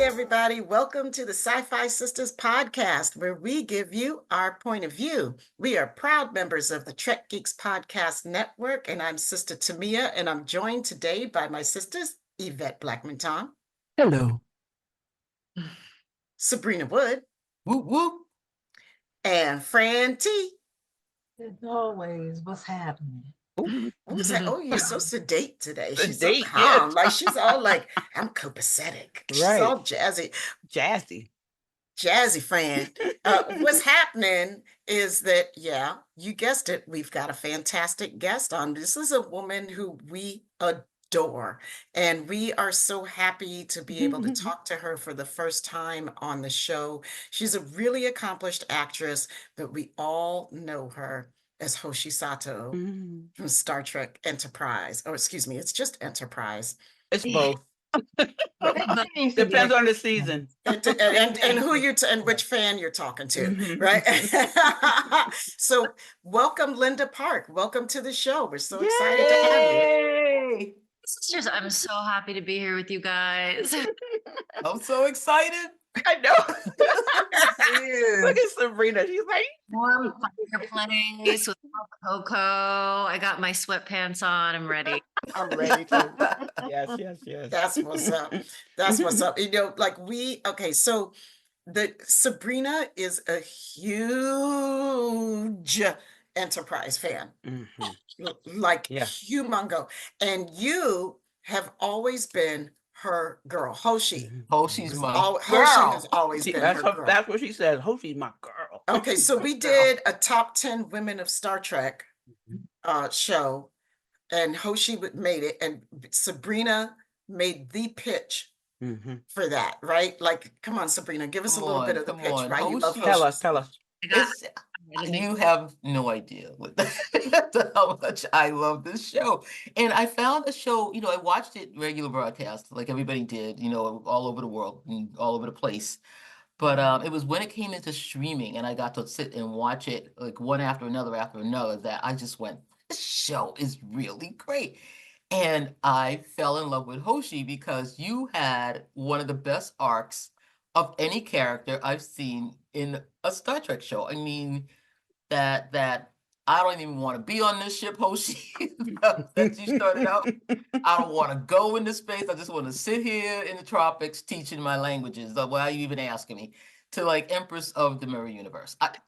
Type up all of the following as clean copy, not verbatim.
Everybody, welcome to the Sci-Fi Sisters podcast, where we give you our point of view. We are proud members of the Trek Geeks Podcast Network, and I'm Sister Tamia, and I'm joined today by my sisters, Yvette Blackman-Tom. Hello. Sabrina Wood. Whoop, whoop. And Fran T. As always, what's happening? Who's that? Oh, you're so sedate today. She's Sedate, so calm. yes. Like she's all like, I'm copacetic. She's Right. all jazzy. Jazzy Fran. What's happening is that, yeah, you guessed it. We've got a fantastic guest on. This is a woman who we adore, and we are so happy to be able to talk to her for the first time on the show. She's a really accomplished actress, but we all know her as Hoshi Sato from Star Trek Enterprise. Oh, excuse me, it's just Enterprise. It's both. Depends on the season. And who you and which fan you're talking to, right? So welcome, Linda Park. Welcome to the show. We're so excited to have you. Sisters, I'm so happy to be here with you guys. I'm so excited. I know. Look at Sabrina. She's like, Warm fireplace with cocoa. I got my sweatpants on. I'm ready. I'm ready to. yes. That's what's up. That's what's up. You know, like so the Sabrina is a huge Enterprise fan. Like humongo. And you have always been her girl, Hoshi. Hoshi's my girl. Hoshi has always been her girl. That's what she said. Hoshi's my girl. Okay, so we did a top 10 women of Star Trek show, and Hoshi made it, and Sabrina made the pitch for that, right? Like, come on, Sabrina, give us a little bit of the pitch, right? Hoshi. You love Tell us. You have no idea how much I love this show. And I found a show, I watched it regular broadcast like everybody did, all over the world and all over the place. But it was when it came into streaming and I got to sit and watch it like one after another that I just went, this show is really great. And I fell in love with Hoshi because you had one of the best arcs of any character I've seen in a Star Trek show. I mean, that I don't even want to be on this ship, Hoshi, that you started out. I don't want to go into space. I just want to sit here in the tropics teaching my languages. Why are you even asking me? To like Empress of the Mirror Universe. The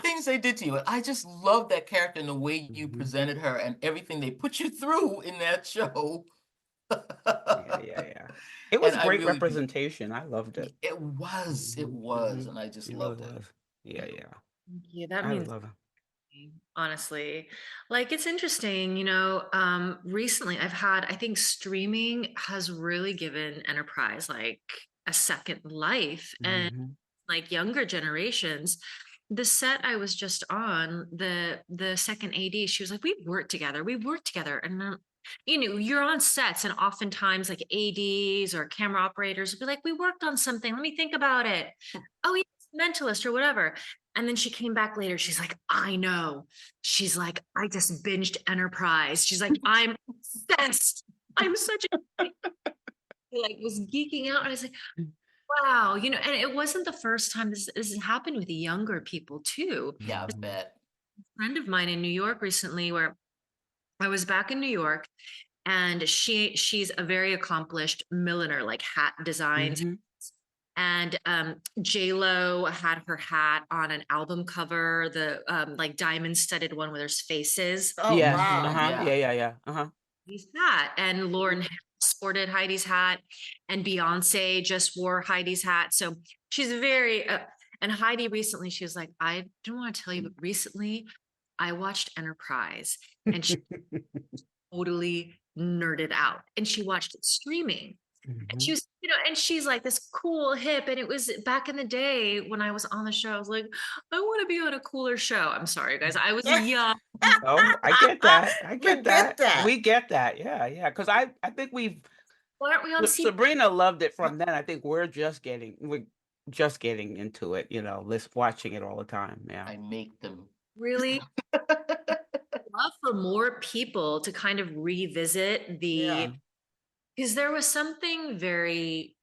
things they did to you. And I just love that character and the way you presented her and everything they put you through in that show. Yeah. It was great representation. I loved it. It was, and I just loved it. Yeah. Yeah, that means I love it. Honestly, like it's interesting, recently I think streaming has really given Enterprise like a second life, and like younger generations. The set I was just on, the second AD, she was like, we worked together, and you're on sets, and oftentimes like ADs or camera operators will be like, we worked on something, let me think about it. Oh, yeah, Mentalist or whatever. And then she came back later, she's like, I know. She's like, I just binged Enterprise. She's like, I'm obsessed. I'm such a like was geeking out. And I was like, wow, and it wasn't the first time this has happened with the younger people too. Yeah, I bet. A friend of mine in New York recently, where I was back in New York, and she's a very accomplished milliner, like hat designs. And J-Lo had her hat on an album cover, the like diamond studded one where there's faces. Oh, yes. wow. Yeah. Heidi's hat, and Lauren sported Heidi's hat, and Beyonce just wore Heidi's hat. So she's very and Heidi recently, she was like, I don't want to tell you, but recently I watched Enterprise, and she totally nerded out, and she watched it streaming. And Mhm. she was, and she's like this cool hip. And it was back in the day when I was on the show, I was like, I want to be on a cooler show. I'm sorry, guys. I was young. Oh, I get that. I We get get that. that. We get that. Yeah, yeah. Because I think Why aren't we on CP? Sabrina loved it from then. I think we're just getting into it, watching it all the time. Yeah. I make them. Really love for more people to kind of revisit Yeah. because there was something very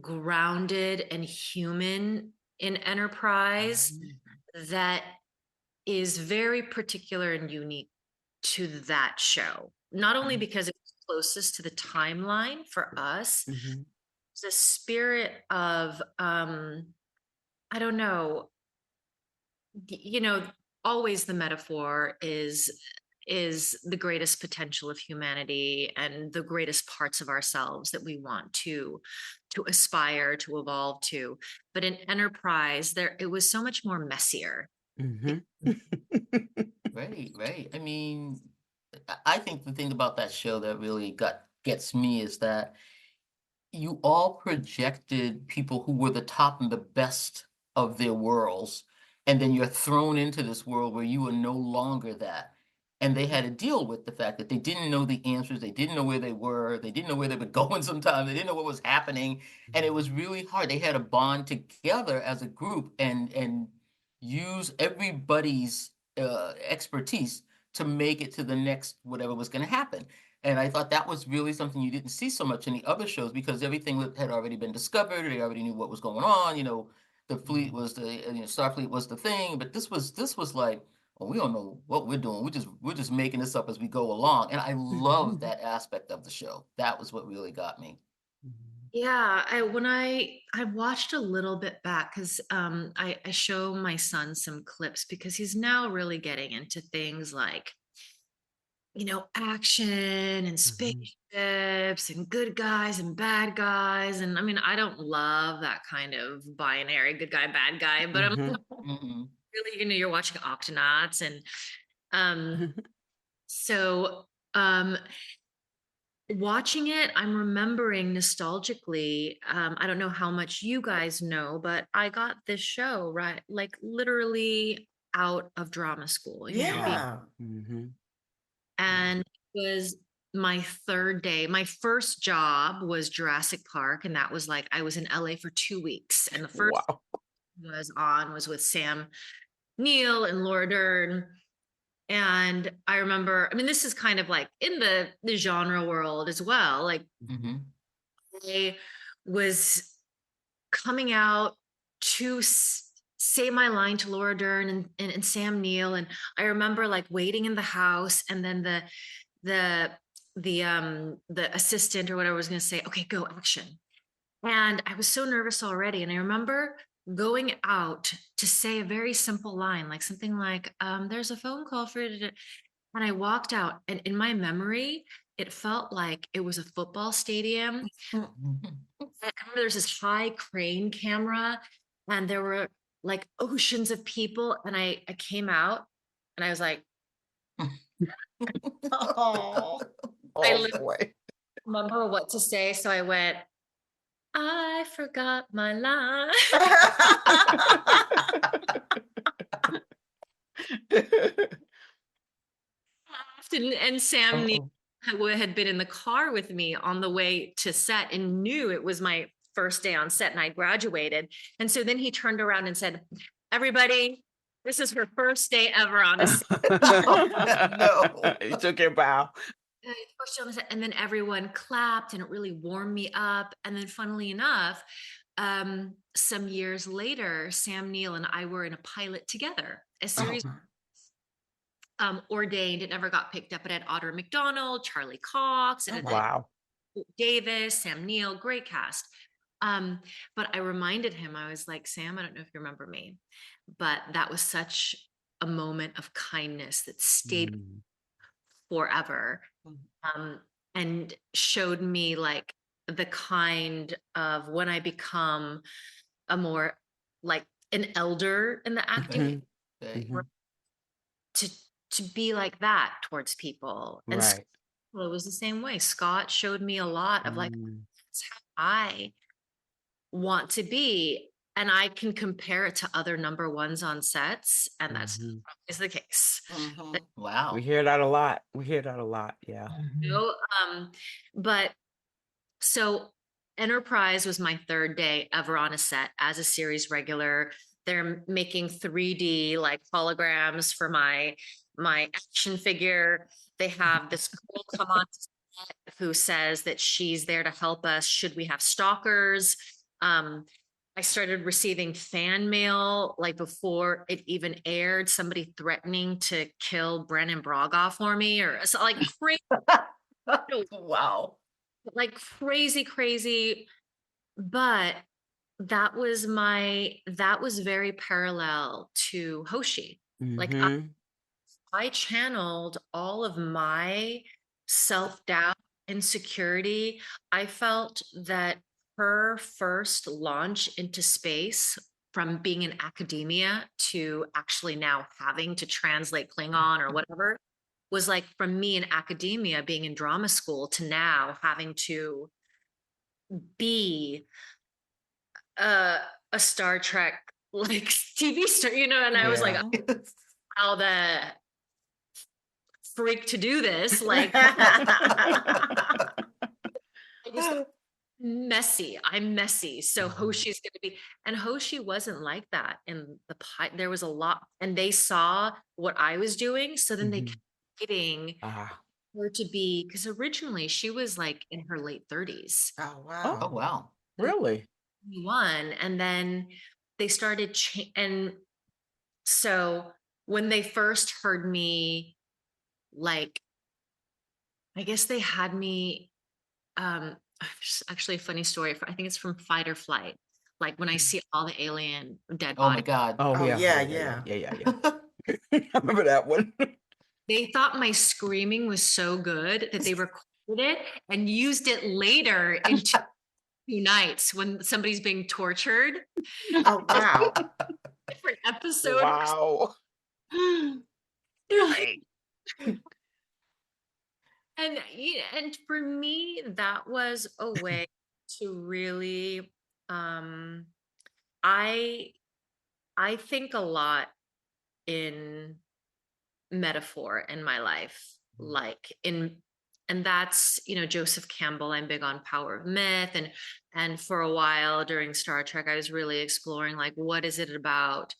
grounded and human in Enterprise that is very particular and unique to that show. Not only because it's closest to the timeline for us, Mhm. the spirit of I don't know, always the metaphor is the greatest potential of humanity and the greatest parts of ourselves that we want to aspire to evolve to. But in Enterprise, it was so much more messier. Mhm. Right, right. I mean, I think the thing about that show that really gets me is that you all projected people who were the top and the best of their worlds, and then you're thrown into this world where you are no longer that. And they had to deal with the fact that they didn't know the answers, they didn't know where they were, they didn't know where they were going sometimes, they didn't know what was happening, and it was really hard. They had to bond together as a group and use everybody's expertise to make it to the next whatever was going to happen. And I thought that was really something you didn't see so much in the other shows because everything had already been discovered. They already knew what was going on. The fleet was Starfleet was the thing. But this was like, well, we don't know what we're doing. We're just making this up as we go along. And I love that aspect of the show. That was what really got me. Yeah, I watched a little bit back because I show my son some clips because he's now really getting into things like action and spaceships and good guys and bad guys. And I mean, I don't love that kind of binary good guy, bad guy, but I'm Mhm. really, you're watching Octonauts. And so watching it, I'm remembering nostalgically. I don't know how much you guys know, but I got this show, right? Like literally out of drama school, Yeah. Mhm. and it was my third day. My first job was Jurassic Park, and that was like I was in LA for 2 weeks. And the first Wow. was with Sam Neill and Laura Dern. And I remember, I mean, this is kind of like in the genre world as well. Like Mhm. I was coming out to say my line to Laura Dern and Sam Neill. And I remember like waiting in the house, and then the the assistant or whatever was going to say, okay, go, action. And I was so nervous already. And I remember going out to say a very simple line, like something like, there's a phone call for you to. And I walked out, and in my memory, it felt like it was a football stadium. Mhm. I remember there's this high crane camera, and there were like oceans of people. And I came out, and I was like, Oh, I Oh literally boy. remember what to say. So I went, I forgot my line. And Sam Uh-oh. had been in the car with me on the way to set and knew it was my first day on set and I graduated. And so then he turned around and said, everybody, this is her first day ever on a set. No. You took your bow. First day on the set. And then everyone clapped and it really warmed me up. And then funnily enough, some years later, Sam Neill and I were in a pilot together, a series ordained. It never got picked up. It had Audra McDonald, Charlie Cox, and it had Wow. Davis, Sam Neill, great cast. But I reminded him, I was like, Sam, I don't know if you remember me, but that was such a moment of kindness that stayed forever. And showed me like the kind of when I become a more like an elder in the acting Okay. to be like that towards people. And so Right. Well, it was the same way. Scott showed me a lot of like, Mm, that's how I want to be. And I can compare it to other number ones on sets, and that's not mhm. always the case. Mhm. We Wow. hear that a lot. We hear that a lot. Yeah. You know? But so Enterprise was my third day ever on a set as a series regular. They're making 3D like holograms for my action figure. They have this girl come on set who says that she's there to help us should we have stalkers. I started receiving fan mail like before it even aired, somebody threatening to kill Brandon Braga for me, or so, Wow. like crazy, crazy. But that was very parallel to Hoshi. Like Mhm. I channeled all of my self-doubt, insecurity. I felt that her first launch into space, from being in academia to actually now having to translate Klingon or whatever, was like from me in academia being in drama school to now having to be a, a Star Trek like TV star, and I was like, Yeah. how the freak to do this? Like, I just messy. I'm messy. So Hoshi's going to be, and Hoshi wasn't like that in the pilot. There was a lot, and they saw what I was doing. So then they Mhm. kept getting Ah. her to be, because originally she was like in her late 30s. Oh, Oh, wow. wow. Really? One, and then they started and so when they first heard me, like, I guess they had me, actually a funny story. I think it's from Fight or Flight. Like when I Mm. see all the alien dead Oh my bodies, God. Oh Oh, yeah. yeah, Yeah. yeah. Yeah. Yeah. Yeah. Yeah. I remember that one. they thought my screaming was so good that they recorded it and used it later in two nights when somebody's being tortured. Oh, wow. Different episode. Wow. They're like, and and for me, that was a way to really, um, I I think a lot in metaphor in my life, like and that's, Joseph Campbell. I'm big on power of myth, and for a while during Star Trek, I was really exploring like what is it about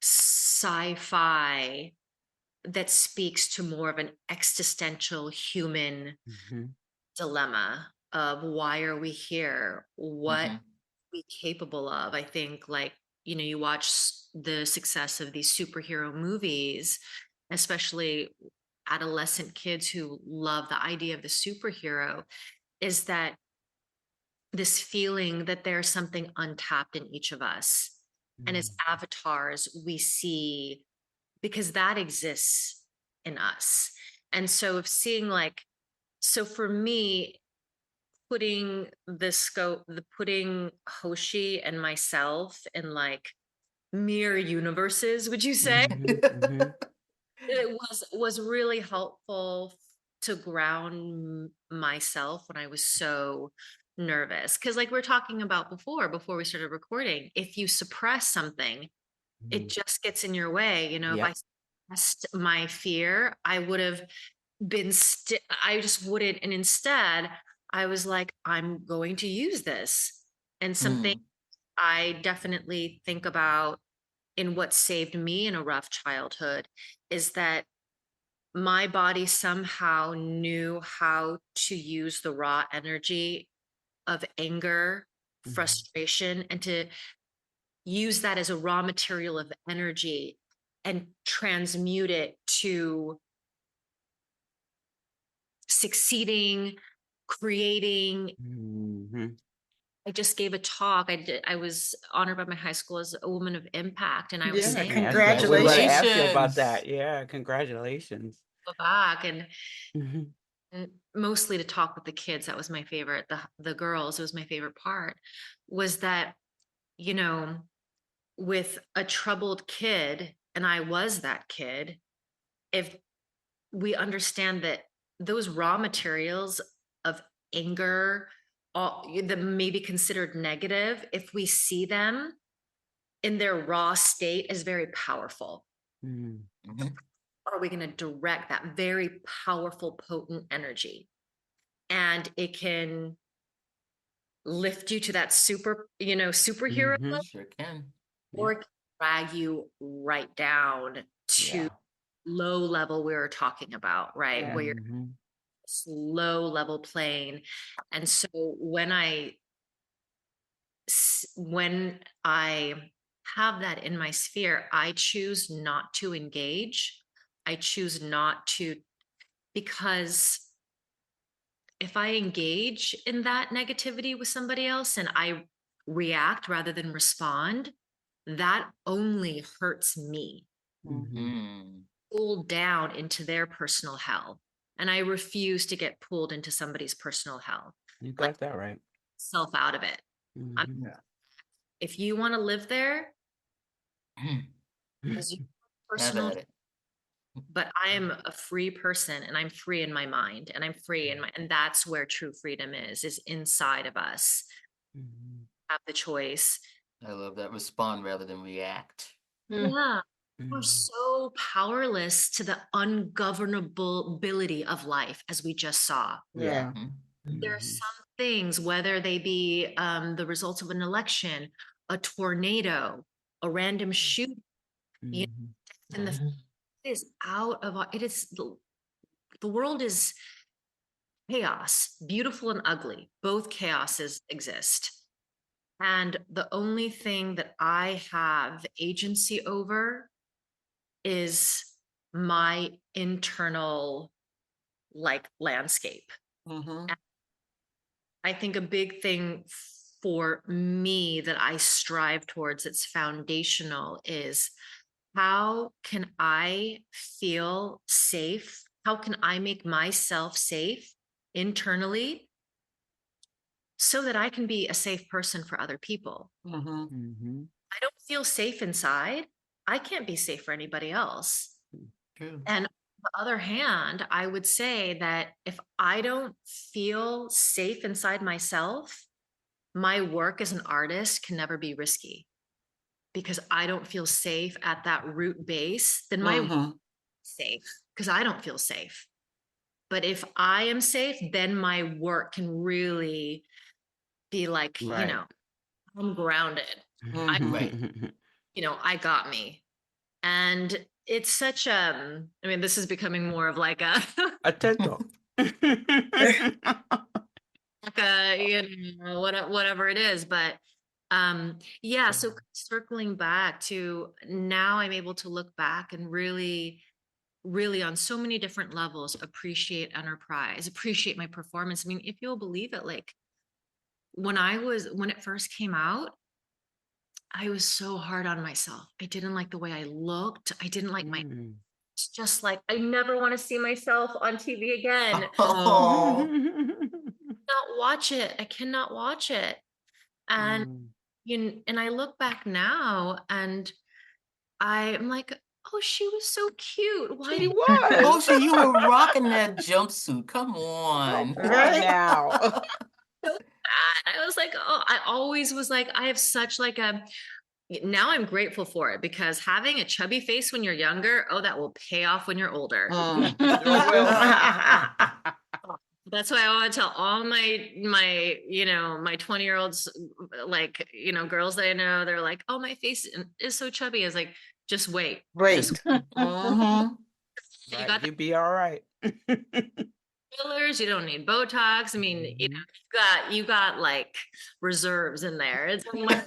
sci-fi that speaks to more of an existential human Mhm. dilemma of why are we here? What Mhm. we capable of? I think like, you watch the success of these superhero movies, especially adolescent kids who love the idea of the superhero, is that this feeling that there's something untapped in each of us. And as Mm. avatars, we see because that exists in us. And so of seeing like, so for me, putting Hoshi and myself in like mirror universes, would you say? Mhm. Mhm. It was really helpful to ground myself when I was so nervous. Because like we are talking about before we started recording, if you suppress something, it Mhm. just gets in your way. If I Yep. suppressed my fear, I would have I just wouldn't. And instead, I was like, I'm going to use this. And something Mm. I definitely think about in what saved me in a rough childhood is that my body somehow knew how to use the raw energy of anger, Mhm. frustration, and to use that as a raw material of energy and transmute it to succeeding, creating. Mhm. I just gave a talk. I was honored by my high school as a woman of impact, and I was Yeah, saying Yeah, I was going to congratulations. ask you about Congratulations. that. Yeah, congratulations. go back and Mhm. and mostly to talk with the kids. That was my favorite. The girls, it was my favorite part, was that, you know, with a troubled kid, and I was that kid, if we understand that those raw materials of anger, all that may be considered negative, if we see them in their raw state, is very powerful. Mm. Mhm. Are we going to direct that very powerful, potent energy? And it can lift you to that superhero Mhm. level, Sure can. or it can drag you right down to Yeah. low level we were talking about, right? Yeah. Where you're Mhm. low level plane. And so when I have that in my sphere, I choose not to engage. I choose not to, because if I engage in that negativity with somebody else and I react rather than respond, that only hurts me, Mhm. Mm. pulled down into their personal hell. And I refuse to get pulled into somebody's personal hell, You like got that right. self out of it. I'm- Mhm. Yeah. If you want to live there, as your Have personal, at it. but I am a free person and I'm free in my mind and I'm free in my, and that's where true freedom is inside of us. Mhm. Have the choice. I love that. Respond rather than react. Yeah. We're Mhm. so powerless to the ungovernability of life, as we just saw. Yeah. Mhm. There are Mhm. some things, whether they be the results of an election, a tornado, a random shooting, you know, Mhm. and the Mhm. it is out of it is the world is chaos, beautiful and ugly. Both chaoses exist. And the only thing that I have agency over is my internal landscape. Mhm. I think a big thing for me that I strive towards, it's foundational, is how can I feel safe? How can I make myself safe internally so that I can be a safe person for other people? Mhm. Mhm. I don't feel safe inside. I can't be safe for anybody else. True. And on the other hand, I would say that if I don't feel safe inside myself, my work as an artist can never be risky, because I don't feel safe at that root base. Then my work Mhm. is safe because I don't feel safe. But if I am safe, then my work can really be like, Right. I'm grounded. I, Right. I got me. And it's such I mean, this is becoming more of like a A TED Talk. like whatever it is, but yeah, so circling back to now, I'm able to look back and really on so many different levels appreciate enterprise, appreciate my performance. I mean, if you'll believe it, like when it first came out, I was so hard on myself. I didn't like the way I looked. I didn't like my, Mm. it's just like I never want to see myself on TV again. Oh. Not watch it. I cannot watch it. And Mm. and I look back now and I'm like, oh, she was so cute. Why She did was. Hoshi, you were rocking that jumpsuit. Come Come on. on Right? now. so bad? I was like, oh, I always was like, I have such like a, now I'm grateful for it, because having a chubby face when you're younger, oh, that will pay off when you're older. Mm. Sure will. That's why I want to tell all my my 20-year-olds, like, girls that I know, they're like, oh, my face is so chubby. I was like, just wait. Just Wait. Mhm. you Right. got the You'll be all right. fillers, you don't need Botox. I mean, Mhm. you got like reserves in there. It's like,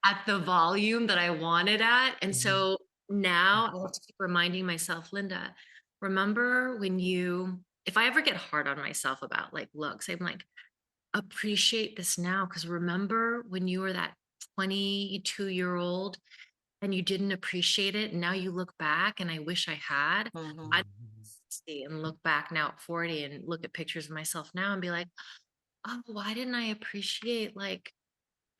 at the volume that I wanted at. And so now I have to keep reminding myself, Linda, remember when if I ever get hard on myself about like looks, I'm like, appreciate this now. Because remember when you were that 22-year-old and you didn't appreciate it. And now you look back, and I wish I had. Mhm. I 60 and look back now at 40 and look at pictures of myself now and be like, oh, why didn't I appreciate like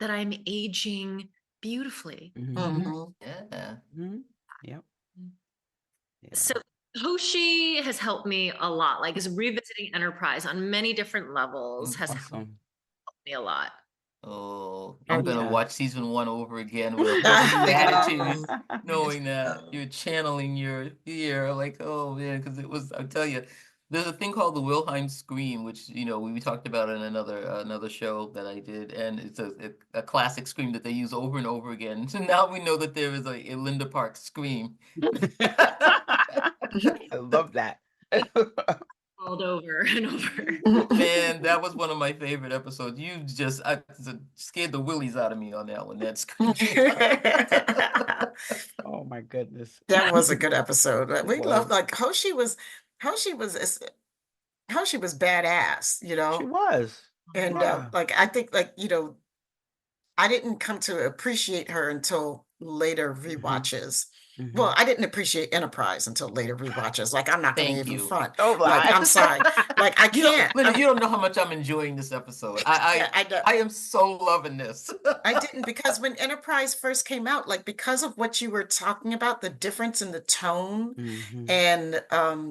that I'm aging beautifully? Mhm. Mhm. Yeah. Mhm. Yep. So Yeah. Hoshi has helped me a lot. Like, is revisiting Enterprise on many different levels has helped Awesome. me a lot. Oh, Oh, I'm gonna yeah. watch season 1 over again with a whole new attitude, Oh, knowing that you're channeling your fear. Like, oh man, because it was. I'll tell you, there's a thing called the Wilhelm scream, which we talked about in another show that I did, and it's a classic scream that they use over and over again. So now we know that there is a Linda Park scream. I love that. Called over and over. Man, that was one of my favorite episodes. Scared the willies out of me on that one. That scream. Oh my goodness. that was a good episode. It We loved, was. like, Hoshi was Hoshi was badass, She was. and Yeah. like, I think, like, I didn't come to appreciate her until later rewatches. Well, Mhm. I didn't appreciate Enterprise until later rewatches. Like, I'm not going to Thank even you. front. Don't Like, lie. I'm sorry. Like, I can't. Linda, you don't know how much I'm enjoying this episode. Yeah, I I know. I am so loving this. I didn't, because when Enterprise first came out, like, because of what you were talking about, the difference in the tone Mhm. and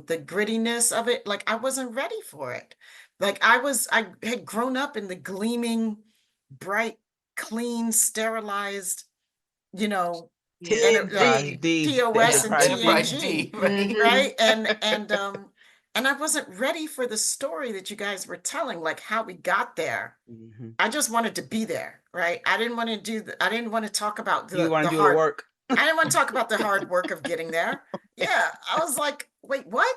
the grittiness of it, like, I wasn't ready for it. Like, I had grown up in the gleaming, bright, clean, sterilized, you know, Enterprise TNG. D, the TOS and Enterprise Enterprise D. D, TNG, right? Mhm. right? And I wasn't ready for the story that you guys were telling, like how we got there. Mhm. I just wanted to be there, right? I didn't want to I didn't want to talk about You want the to do the hard, work. I didn't want to talk about the hard work of getting there. Yeah, I was like, wait, what?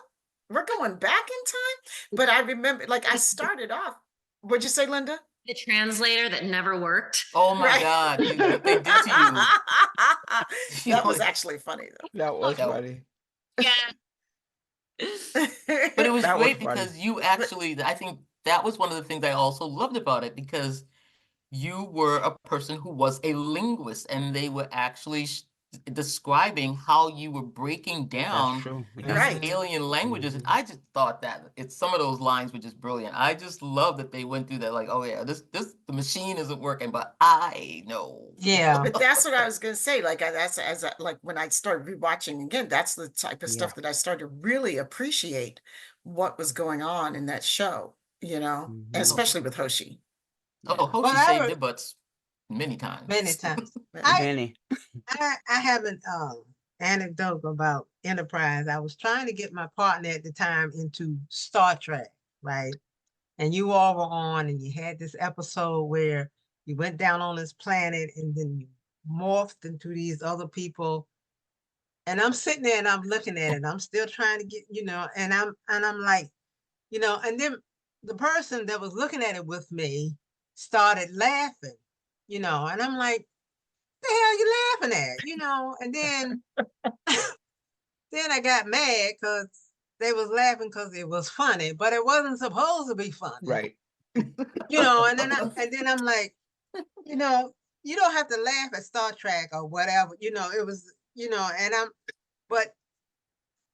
We're going back in time? But I remember, like, I started off, what'd you say, Linda? The translator that never worked. Oh my Right. God, what they did to you. You That know, was actually funny, That was that- funny. Yeah. though. But it was That was great funny. because you actually, I think that was one of the things I also loved about it, because you were a person who was a linguist, and they were actually describing how you were breaking That's down true. these Yeah. Right. alien languages. And Mhm. I just thought that some of those lines were just brilliant. I just love that they went through that, like, oh yeah, the machine isn't working, but I know. Yeah. But that's what I was gonna say. Like, like, when I started rewatching again, that's the type of Yeah. stuff that I started to really appreciate what was going on in that show, and Mhm. especially with Hoshi. Oh, Yeah. Hoshi Well, I saved re- their butts many times. many times. Yeah. I Many. I have an anecdote about Enterprise. I was trying to get my partner at the time into Star Trek, right? And you all were on, and you had this episode where you went down on this planet, and then you morphed into these other people. And I'm sitting there and I'm looking at it. I'm still trying to get, and I'm like, and then the person that was looking at it with me started laughing, and I'm like, the hell you laughing at? And then I got mad because they was laughing because it was funny, but it wasn't supposed to be funny. Right. And then I'm like, you don't have to laugh at Star Trek or whatever. It was, but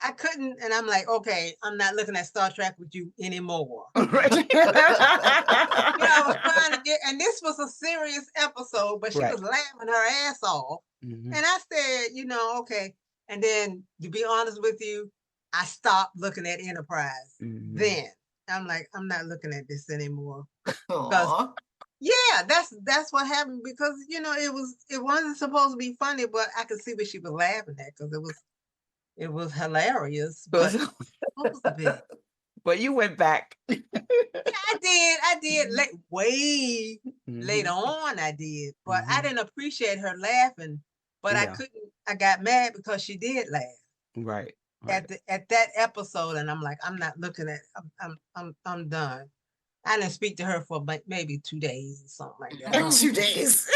I couldn't, and I'm like, okay, I'm not looking at Star Trek with you anymore. Right. I was trying to get, and this was a serious episode, but she Right. was laughing her ass off. Mhm. And I said, okay. And then, to be honest with you, I stopped looking at Enterprise. Mhm. Then I'm like, I'm not looking at this anymore. Aw. Yeah, that's what happened, because it wasn't supposed to be funny, but I could see what she was laughing at, because it was hilarious, but it's supposed to be. But you went back. Yeah, I did way later Mhm. on. I did, but I Mhm. didn't appreciate her laughing. But I Yeah. couldn't. I got mad because she did laugh Right. at Right. at that episode, and I'm like, I'm not looking at. I'm done. I didn't speak to her for maybe 2 days or something like that. 2 days.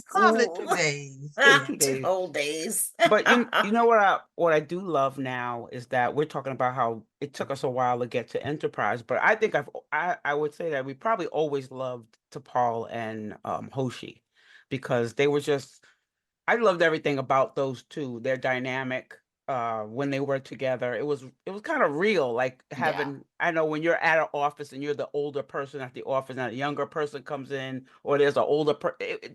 Probably Ooh. 2 days. Yeah, Yeah. 2 2 days. whole days. But you know what I do love now is that we're talking about how it took us a while to get to Enterprise, but I think I would say that we probably always loved T'Pol and Hoshi, because they were just, I loved everything about those two. Their dynamic when they were together, it was kind of real. Like having, I know when you're at an office and you're the older person at the office and a younger person comes in, or there's an older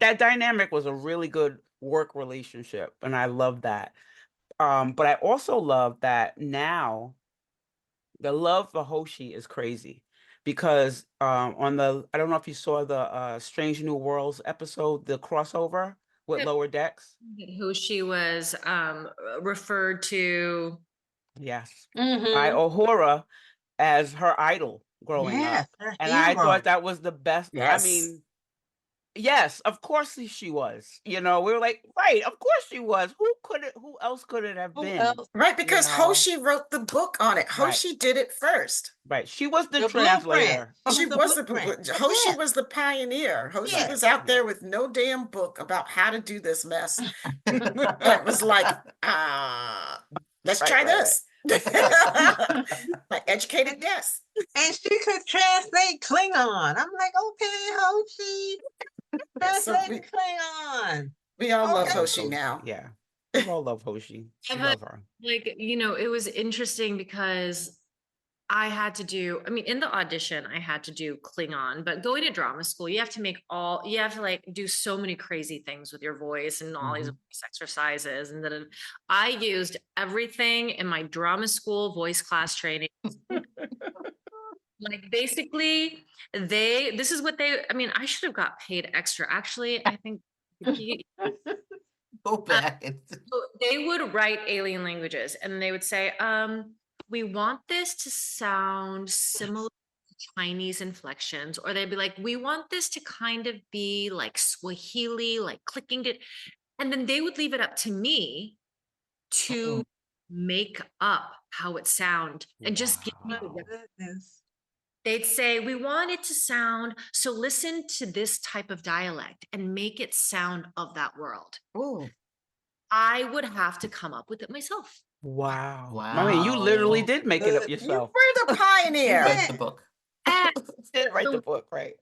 that dynamic was a really good work relationship, and I love that. But I also love that now the love for Hoshi is crazy because on the I don't know if you saw the Strange New Worlds episode, the crossover with Lower Decks. Who she was referred to. Yes. By Mm-hmm. Uhura as her idol growing Yes, up. her And I hero. thought that was the best. I Yes. mean, yes, of course she was. You know, we were like, right, of course she was. Who else could it have Who been? else? Right, because know. Hoshi wrote the book on it. Right. Hoshi did it first. Right. She was the The blueprint. translator. She The was blueprint. Hoshi Yes. was the pioneer. Hoshi Yes. was out there with no damn book about how to do this mess. That was like, let's Right, try right, this. Like educated guess. And she could translate Klingon. I'm like, okay, Hoshi, So translate Klingon. we all love Okay. Hoshi now. Yeah. We all love Hoshi. We love her. Like, you know, it was interesting because I had to do, I mean, in the audition, I had to do Klingon, but going to drama school, you have to like do so many crazy things with your voice and all these voice exercises. And then I used everything in my drama school voice class training. Like basically this is what I mean, I should have got paid extra. Actually, I think Go back. so they would write alien languages and they would say, we want this to sound similar to Chinese inflections, or they'd be like, we want this to kind of be like Swahili, like clicking it. And then they would leave it up to me to make up how it sound and just give me My goodness. they'd say, we want it to sound, so listen to this type of dialect and make it sound of that world. Ooh. I would have to come up with it myself. Wow. I mean, you literally Wow. did make it up You yourself. were the pioneer. Write the book. And Did write the book, right?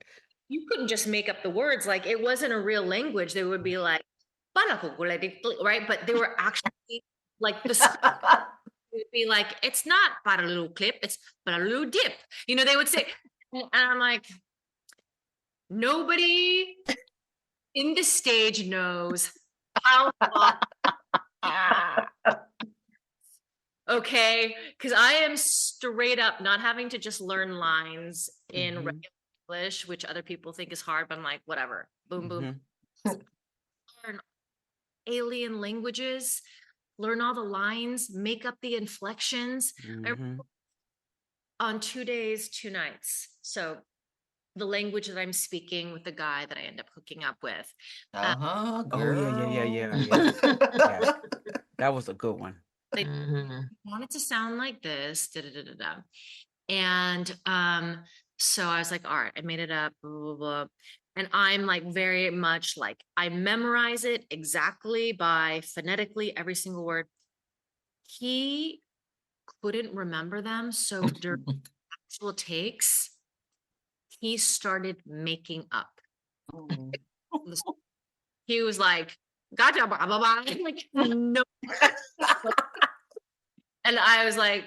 you couldn't just make up the words. Like it wasn't a real language. They would be like, right? But they were actually like the it would be like, it's not para little clip, it's para little dip. You know, they would say, and I'm like, nobody in the stage knows how okay, because I am straight up not having to just learn lines in regular English, which other people think is hard, but I'm like, whatever, boom, boom. Learn alien languages, learn all the lines, make up the inflections. On 2 days, 2 nights. So the language that I'm speaking with the guy that I end up hooking up with. Girl. Yeah. That was a good one. They want it to sound like this, and so I was like, all right, I made it up, blah, blah, blah. And I'm like very much like I memorize it exactly by phonetically every single word. He couldn't remember them, so during actual takes, he started making up. He was like, gotcha, blah, blah, blah. I'm like, no. And I was like,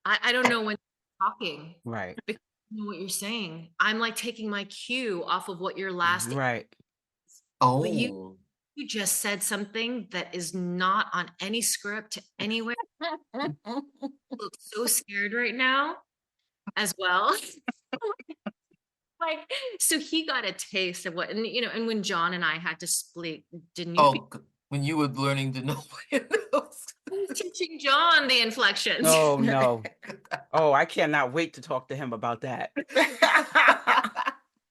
I don't know when you're talking. Right. Because I don't know what you're saying. I'm like taking my cue off of what your last. Right. Oh. But you just said something that is not on any script anywhere. I look so scared right now as well. Like, so he got a taste of what, and you know, and when John and I had to split, didn't you? When you were learning to know Teaching John the inflections. Oh no. Oh, I cannot wait to talk to him about that.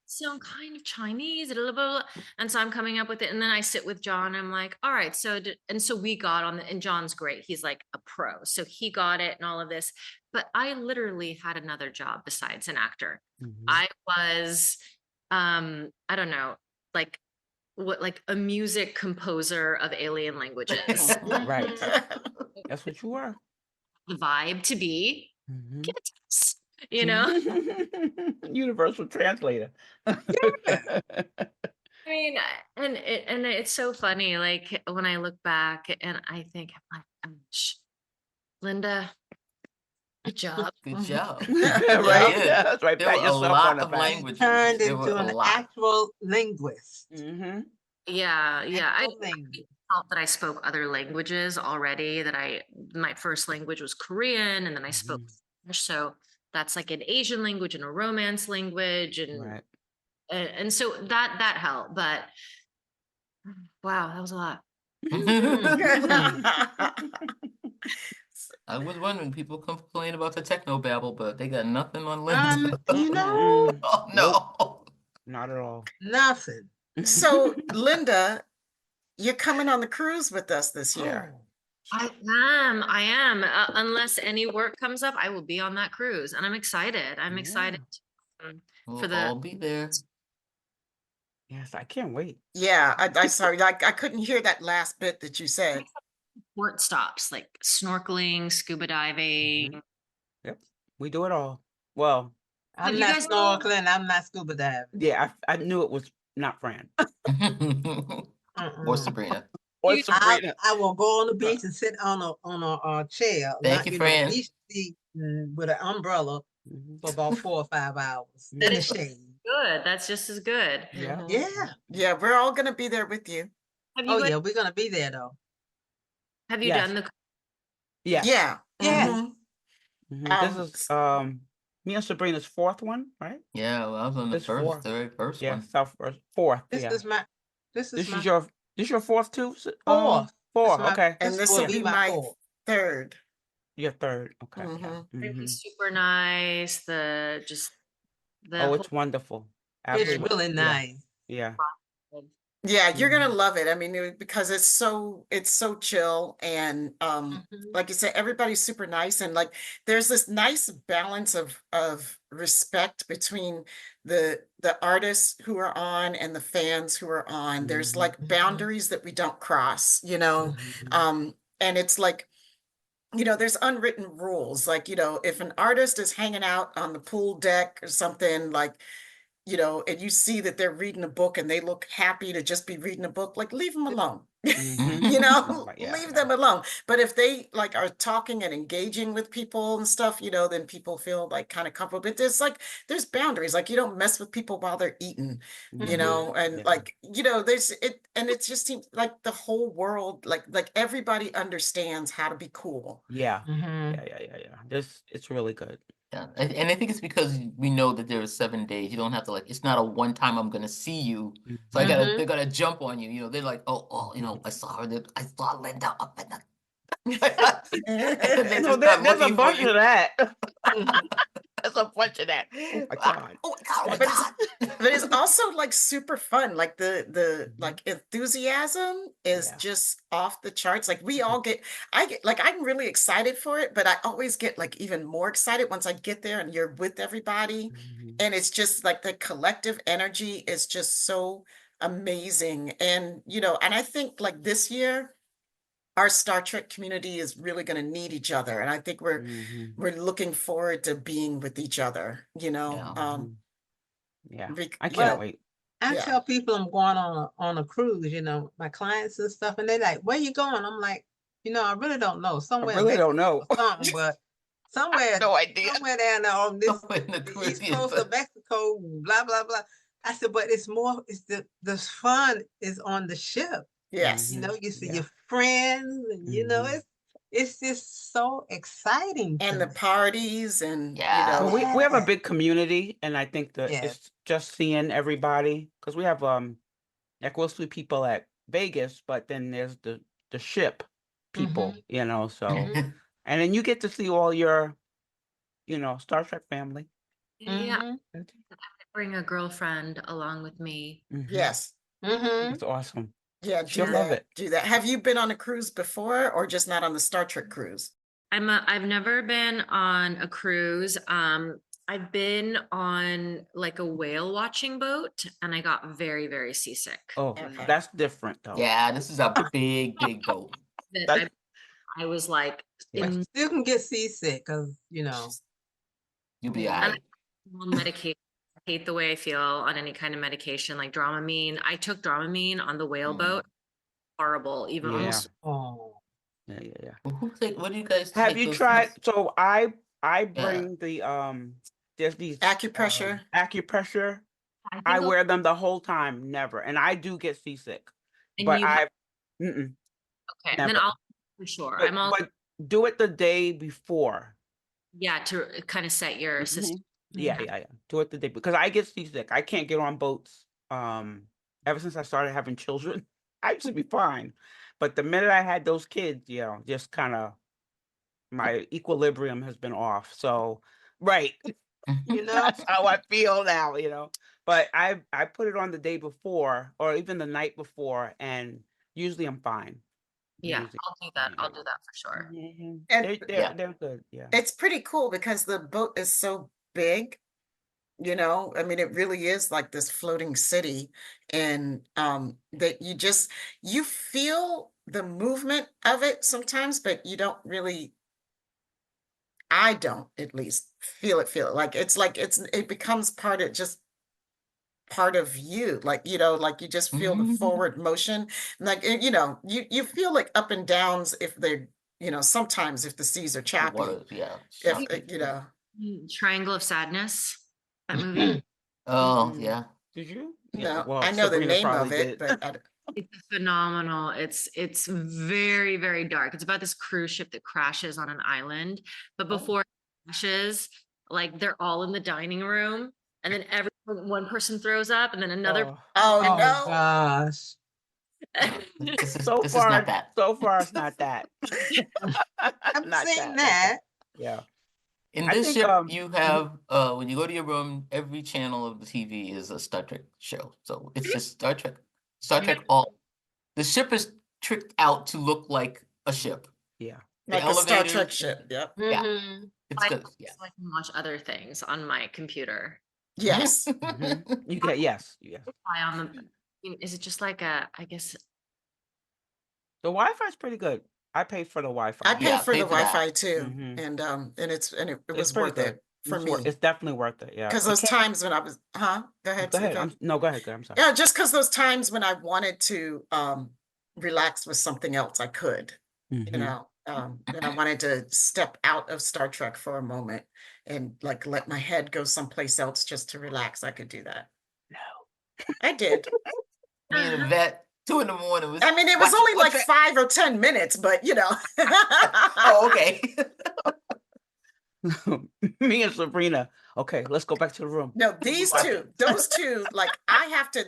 So I'm kind of Chinese, blah, blah, blah. And so I'm coming up with it. And then I sit with John. And I'm like, all right. So, and so we got on and John's great. He's like a pro. So he got it and all of this. But I literally had another job besides an actor. I was, I don't know, like a music composer of alien languages. Right. That's what you were. The vibe to be, give it to us, you know? Universal translator. I mean, and it's so funny. Like when I look back and I think, I'm like, Linda, good job. Good job. Right. Yeah. That's right. There Pat were a yourself lot on the of back. languages. Turned There were into a an lot. actual linguist. Yeah. Actual linguist. felt that I spoke other languages already, my first language was Korean, and then I spoke Mhm. Spanish. So that's like an Asian language and a Romance language. Right. And so that helped. But wow, that was a lot. I was wondering, people complain about the techno babble, but they got nothing on Linda. You know, Mm-mm. Oh Nope, no. not at all. nothing. So, Linda, you're coming on the cruise with us this year. I am. Unless any work comes up, I will be on that cruise, and I'm excited. I'm excited for We'll the all be there. Yes, I can't wait. Yeah, I sorry, I couldn't hear that last bit that you said. port stops, like snorkeling, scuba diving. Yep, we do it all. Well, I'm you not guys- snorkeling. I'm not scuba diving. yeah, I knew it was not Fran Or Mm-mm. Sabrina. or You- Sabrina. I will go on the beach and sit on a chair, Thank not you, Fran. beach seat, with an umbrella Mhm. for about 4 or 5 hours That in the is- shade. Good. That's just as good. Yeah. Mhm. Yeah. Yeah, we're all gonna be there with you. Have you Oh guys, yeah, we're gonna be there though. have you Yes. done the Yes. Yeah. Yes. Mhm. This is me and Sabrina's fourth one, right? Yeah, well, I was on the This fourth. very first Yeah, one. fourth. This Yeah. is my This is your fourth too? fourth. Four. my- Okay. And this will will be be my my fourth. third. Your third. Okay. Mhm. Mhm. super nice? The Oh, it's wonderful. It's Absolutely. really nice. Yeah. Yeah, you're gonna Mhm. love it. I mean, because it's so chill and Mhm. like you said, everybody's super nice and like there's this nice balance of respect between the artists who are on and the fans who are on. There's like Mhm. boundaries that we don't cross, you know. Mhm. And it's like, you know, there's unwritten rules. Like, you know, if an artist is hanging out on the pool deck or something, like, you know, and you see that they're reading a book and they look happy to just be reading a book, like leave them alone. Mhm. You know, Yeah, leave yeah. them alone. But if they like are talking and engaging with people and stuff, you know, then people feel like kind of comfortable. But there's boundaries. Like you don't mess with people while they're eating, you Mhm. know, and Yeah. like, you know, there's it and it just seems like the whole world, like everybody understands how to be cool. Yeah. Mhm. Yeah. It's really good. Yeah, and I think it's because we know that there are 7 days. You don't have to like. It's not a one time I'm gonna see you. So Mhm. they're gonna jump on you. You know, they're like, oh, you know, I saw her. I saw Linda up in the. And they No, just start there's a looking for bunch you. of that. Mhm. There's a bunch of that. Oh my God. Oh my But God. but it's also like super fun. Like the Mhm. like enthusiasm is Yeah. just off the charts. Like I get like I'm really excited for it, but I always get like even more excited once I get there and you're with everybody. Mhm. And it's just like the collective energy is just so amazing. And you know, and I think like this year our Star Trek community is really going to need each other. And I think Mhm. we're looking forward to being with each other, you know. Yeah. Mhm. Yeah. I can't Well, wait. I Yeah. tell people I'm going on a cruise, my clients and stuff, and they're like, "Where you going?" I'm like, I really don't know. I Somewhere really in don't know. Mexico or something, but somewhere, No idea. somewhere down there on In the the east Caribbean, coast of but Mexico, blah blah blah. I said, but it's more. It's the fun is on the ship. Yes. You see Yeah. your friends, and Mhm. it's just so exciting to And the me. parties and, you Yeah. know, Well, we have a Yes. big community, and I think that Yes. it's just seeing everybody because we have like mostly people at Vegas, but then there's the ship people, so Mhm. and then you get to see all your, Star Trek family. Yeah, Mhm. bring a girlfriend along with me. Mhm. yes. Mhm. It's awesome. Yeah, do She'll love that. it. Do that. Have you been on a cruise before or just not on the Star Trek cruise? I've never been on a cruise. I've been on like a whale watching boat, and I got very, very seasick. Oh, Okay. that's different though. Yeah, this is a big boat. That That's- I was like, Yeah. in Still can get seasick because You'll be Yeah. all and right. I'm on medication. I hate the way I feel on any kind of medication like Dramamine. I took Dramamine on the whale Mm. boat. Horrible, even Yeah. almost. oh. Yeah. Well, what do you guys Have take you those tried? things? So I Yeah. bring the there's these Acupressure. acupressure. I think I wear them the whole time, never, and I do get seasick. and But you have Mm-mm, Okay, then never. I'll for sure. But I'm all but do it the day before. yeah to kind of set your system. Yeah, Okay. yeah, yeah. Do it the day because I get seasick. I can't get on boats. Ever since I started having children, I used to be fine. But the minute I had those kids, just kind of my equilibrium has been off. So, right. You know, That's how I feel now. But I put it on the day before or even the night before, and usually I'm fine. Yeah, Usually, I'll do that. I'll do that for sure. Mhm. And They're good. Yeah. it's pretty cool because the boat is so big, I mean, it really is like this floating city, and that you feel the movement of it sometimes, but you don't really, I don't at least feel it like it becomes part of you, like you just feel the forward motion, like you feel like up and downs if they're, sometimes if the seas are The choppy, water, yeah, if choppy. Triangle of Sadness, that movie. Oh, Mm-mm. yeah. Did you? Yeah. no, Well, I know the Sabrina name probably of it, did. but It's phenomenal. It's very, very dark. It's about this cruise ship that crashes on an island. But Oh. before it crashes, like they're all in the dining room, and then one person throws up, and then another. Oh. oh oh no. gosh. This is So this is not far, that. so far, it's not that. I've Not seen that. Not that. Yeah. In I this think ship, you have when you go to your room, every channel of the TV is a Star Trek show. So it's just Star Trek. Star Trek all the ship is tricked out to look like a ship. yeah. The Like a Star Trek elevators, ship. Yep. yeah. Mhm. It's I, good. Yeah. so I can watch other things on my computer. Yes. You get yes. Wi-Fi on is it just like I guess The Wi-Fi is pretty good. I paid for the Wi-Fi. I pay Yeah, for pay the for that. Wi-Fi too. Mhm. And it It's was pretty worth good. it for me. It's definitely worth it. Yeah. Because It those can't- times when I was, go ahead, Go ahead. Sika. No, go ahead. I'm sorry. Yeah, just because those times when I wanted to relax with something else, I could, Mhm. and I wanted to step out of Star Trek for a moment and like let my head go someplace else just to relax. I could do that. No. I did. Me and Yvette, 2 in the morning was I mean, it was watching- only like watching- 5 or 10 minutes, but Oh, okay. Me and Sabrina. Okay, let's go back to the room. No, those two, like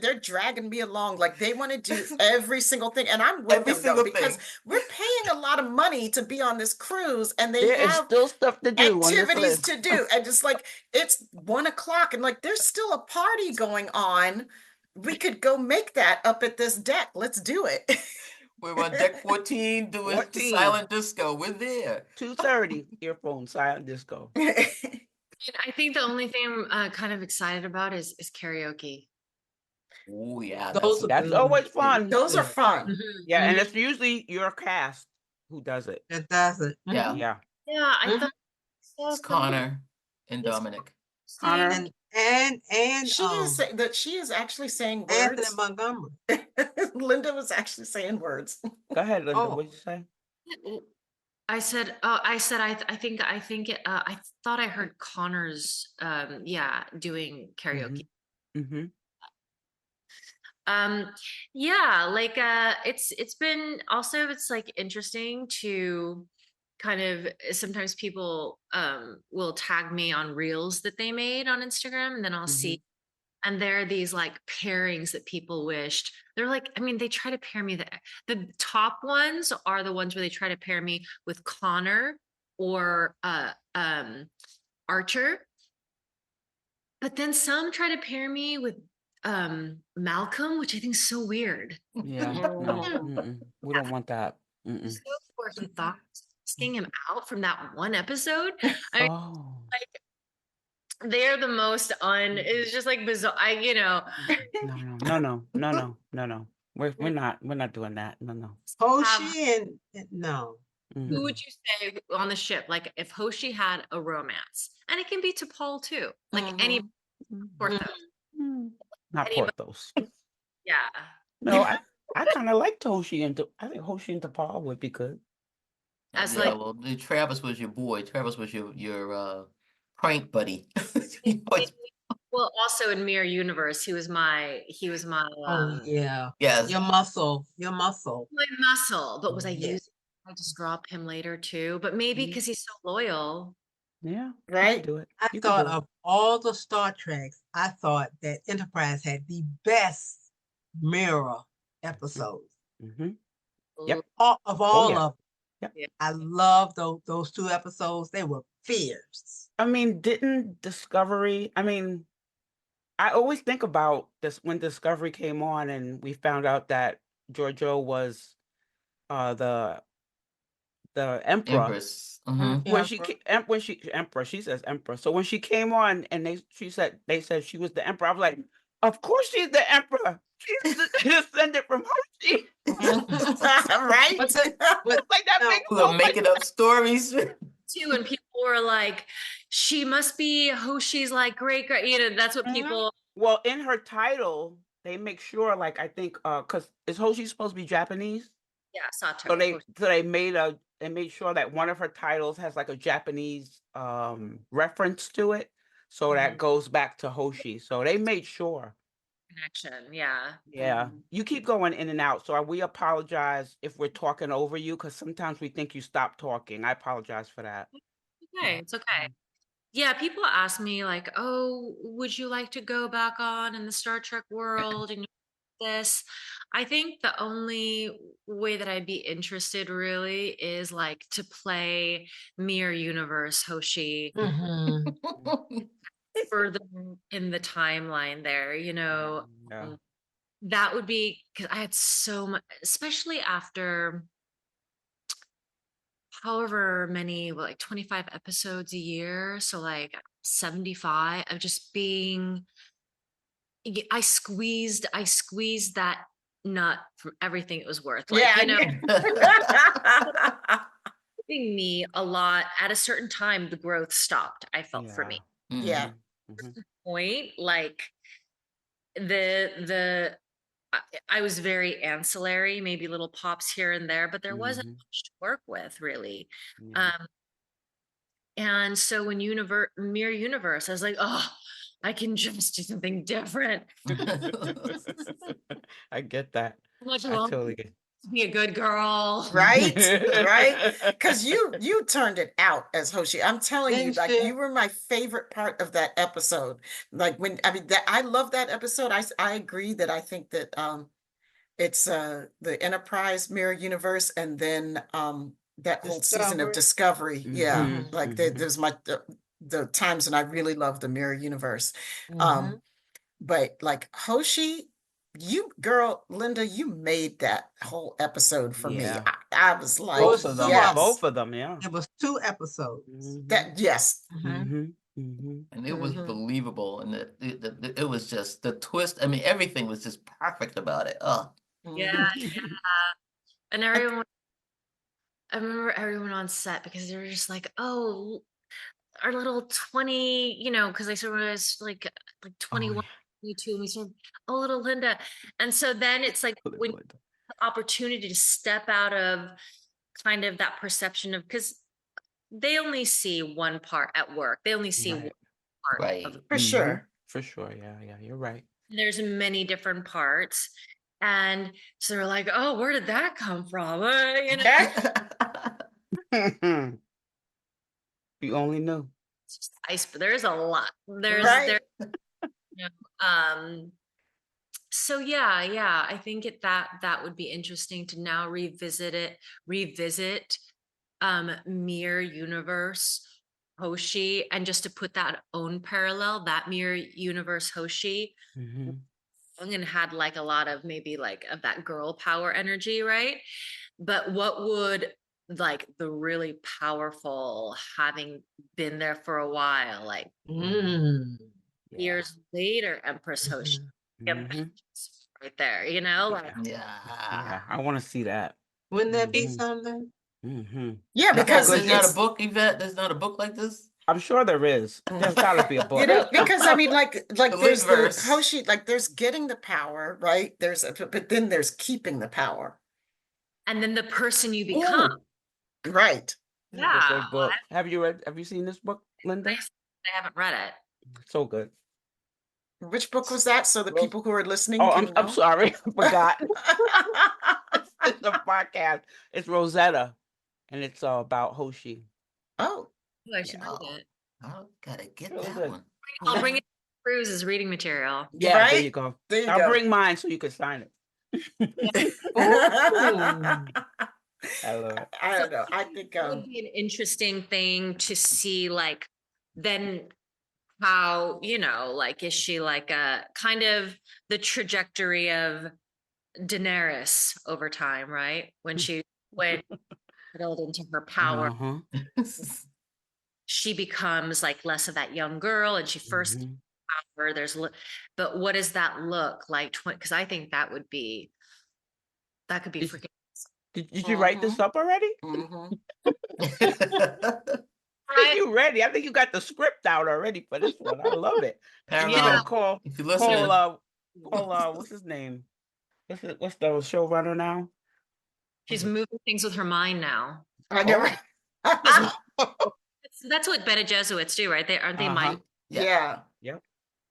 they're dragging me along. Like they want to do every single thing. And I'm with Every them though, single because thing. we're paying a lot of money to be on this cruise and they There is have still stuff to do on this activities list. to do. And just like it's 1 o'clock and like there's still a party going on. We could go make that up at this deck. Let's do it. We're on deck 14 doing 14. silent disco. We're there. 2:30 earphone silent disco. I think the only thing I'm kind of excited about is karaoke. Oh yeah, Those are That's good. always fun. Those are fun. Yeah, and it's usually your cast who does it. It does it. Yeah. Yeah. Yeah, I thought so It's Connor and Dominic. Connor. And She is that she is actually saying Anthony words. Montgomery. Linda was actually saying words. Go ahead, Linda. Oh. What did you say? I thought I heard Connor's doing karaoke. Mm-hmm. Yeah, like it's been also it's like interesting to kind of sometimes people will tag me on reels that they made on Instagram and then I'll see and there are these like pairings that people wished. They're like, I mean, they try to pair me. The top ones are the ones where they try to pair me with Connor or Archer. But then some try to pair me with Malcolm, which I think is so weird. Yeah. No. We don't want that. So poor he thought asking him out from that one episode. I mean, Oh. like they're the most it's just like bizarre. No. We're not doing that. No. Hoshi and no. Who would you say on the ship? Like if Hoshi had a romance, and it can be to Paul too, like any Porthos. Not Anybody- Porthos. Yeah. No, I kind of like Hoshi and I think Hoshi and Paul would be good. As Yeah, like well, Travis was your boy. Travis was your prank buddy. well, Well, also in Mirror Universe, he was my Oh yeah. Yes. Your muscle. my muscle. But was I Yeah. using? I just drop him later too. But maybe because he's so loyal. Yeah, you Right? could do it. I You could thought do it. of all the Star Treks, I thought that Enterprise had the best mirror episodes. Mm-hmm. Yep. All Oh yeah. of them. Yep. Yeah. I love those 2 episodes. They were fierce. I mean, didn't Discovery, I mean, I always think about this when Discovery came on and we found out that Giorgio was the emperor. Empress. Mm-hmm. When emperor, she says emperor. So when she came on and they said she was the emperor, I was like, of course she's the emperor. She's descended from Hoshi. Right? But Like that no, makes We're so much making up stories. Too, and people were like, she must be Hoshi's like great, that's what Mhm. people. Well, in her title, they make sure, like I think, because is Hoshi supposed to be Japanese? Yeah, Sato. So they made sure that one of her titles has like a Japanese reference to it, so that Mhm. goes back to Hoshi. So they made sure. Connection. Yeah. Yeah, you keep going in and out. So we apologize if we're talking over you because sometimes we think you stop talking. I apologize for that. Okay, it's okay. Yeah, people ask me like, "Oh, would you like to go back on in the Star Trek world and this?" I think the only way that I'd be interested really is like to play Mirror Universe Hoshi Mhm. further in the timeline there, Yeah. that would be because I had so much, especially after however many, like 25 episodes a year. So like 75 of just being, I squeezed that nut from everything it was worth. Like, Yeah. giving me a lot at a certain time, the growth stopped, I felt for me. Yeah. Mhm. Point, like the I was very ancillary, maybe little pops here and there, but there wasn't Mhm. much to work with really. Yeah. And so when Mirror Universe, I was like, oh, I can just do something different. I get that. Much I longer totally get. to be a good girl. Right? Right? Because you turned it out as Hoshi. I'm telling you, Didn't like you? you were my favorite part of that episode. Like when I mean that I love that episode. I agree that I think that it's the Enterprise Mirror Universe and then that whole season of Discovery. Discovery. Yeah. Mhm. Like Mhm. there's the times when I really love the Mirror Universe. Mhm. But like Hoshi, you girl, Linda, you made that whole episode for me. Yeah. I was It like, was Both of 2 them. of them. Both yes, of them, yeah. It was 2 episodes. Mhm. yes. Mhm. Mhm. Mhm. And it was Mhm. believable, and it was just the twist. I mean, everything was just perfect about it. Oh, Yeah. And I remember everyone on set because they were just like, oh, our little 20, because I sort of was like Oh 21, yeah. 22, and we said, oh, little Linda. And so then it's like Little when Linda. the opportunity to step out of kind of that perception of, because they only see one part at work. They only see one Right. part right. of, For Mhm. sure. For sure. Yeah. Yeah. You're right. there's many different parts. And so they're like, oh, where did that come from? You only knew. It's just but there's a lot. Right. Um, so yeah, I think that would be interesting to now revisit Mirror Universe Hoshi, and just to put that own parallel, that Mirror Universe Hoshi, Mhm. and had like a lot of maybe like of that girl power energy, right? But what would like the really powerful, having been there for a while, like Mm. Yeah. years later, Empress Hoshi, Mhm. Mhm. right there, like Yeah. Yeah. Yeah. I want to see that. Wouldn't that be Mhm. something? Mhm. Yeah, That's a because good There's not a it's book, Yvette. There's not a book like this. I'm sure there is. There's got to be a book. because I mean like The there's the Litverse. Hoshi, like there's getting the power, right? But then there's keeping the power. and then the person you become. Ooh, Right. It's a Yeah, good book. Have you seen this book, Linda? I haven't read it. So good. Which book was that? So the Ros- people who are listening Oh, can I'm know. sorry, I forgot. It's a podcast. It's Rosetta, and it's about Hoshi. Oh, Ooh, I should read Oh, it. I gotta get Really that good. one. I'll bring it to cruise as reading material. Yeah, there you right? go. There you I'll go. bring mine so you can sign it. Ooh. I love it. I So don't know. I think that would be an interesting thing to see, like, then how, like, is she like a kind of the trajectory of Daenerys over time, right? When she went built into her power, Uh-huh. she becomes like less of that young girl, and she first Mhm. power. But what does that look like? Because I think that could be Did, freaking. did you write this up already? Mm-hmm. I think you ready. I think you got the script out already for this one. I love it. And you're gonna Paramount, call if you're call listening, what's his name? What's the showrunner now? She's moving things with her mind now. I never. That's what Bene Jesuits do, right? They aren't they mind. yeah. Yeah. Yep.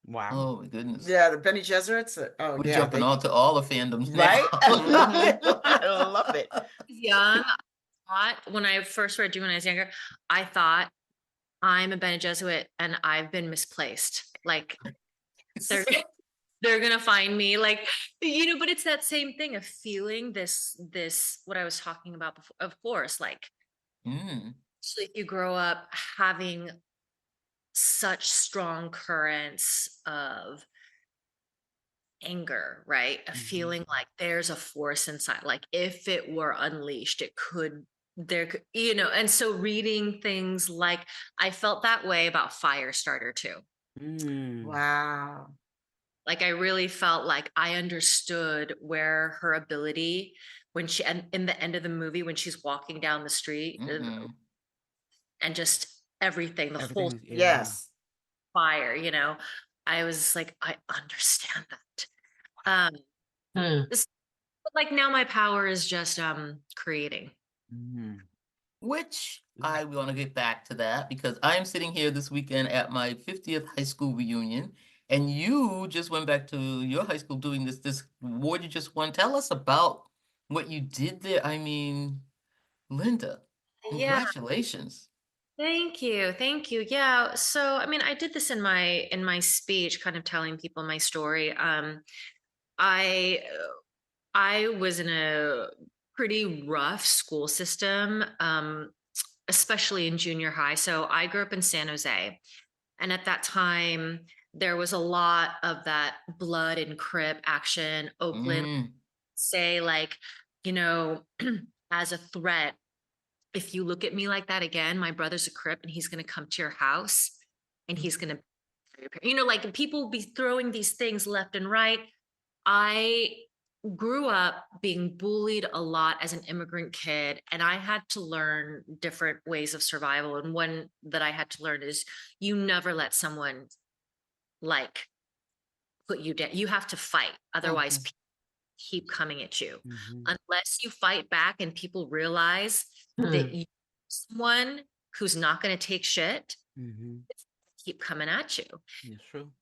Wow. Oh my goodness. Yeah, the Bene Gesserits. Oh, We're yeah. jumping onto all the fandoms Right? now. I love it. Young, when I first read you when I was younger, I thought I'm a Bene Jesuit and I've been misplaced. Like they're they're gonna find me, like, but it's that same thing of feeling this what I was talking about before, of course, like, Mm, especially if you grow up having such strong currents of anger, right? A Mhm. feeling like there's a force inside, like if it were unleashed, it could, there could, and so reading things like, I felt that way about Firestarter too. Mm. Wow. Like I really felt like I understood where her ability, when she, and in the end of the movie, when she's walking down the street, mm-mm. and just everything, the whole Everything. Yeah. Yes. fire, I was like, I understand that. This, but like now my power is just creating. Mhm. Which Mm. I want to get back to that because I am sitting here this weekend at my 50th high school reunion, and you just went back to your high school doing this award you just won. Tell us about what you did there. I mean, Linda, Yeah. congratulations. Thank you. Thank you. Yeah. So, I mean, I did this in my speech, kind of telling people my story. I I was in a pretty rough school system, especially in junior high. So I grew up in San Jose, and at that time there was a lot of that blood and Crip action. Oakland, Mm, say, like, you know, as a threat, if you look at me like that again, my brother's a Crip and he's going to come to your house and he's going to, like people be throwing these things left and right. I grew up being bullied a lot as an immigrant kid, and I had to learn different ways of survival. And one that I had to learn is you never let someone like put you down. You have to fight. Otherwise, people keep coming at you. Mhm. Unless you fight back and people realize that you're someone who's not going to take shit, Mhm. keep coming at you. It's true.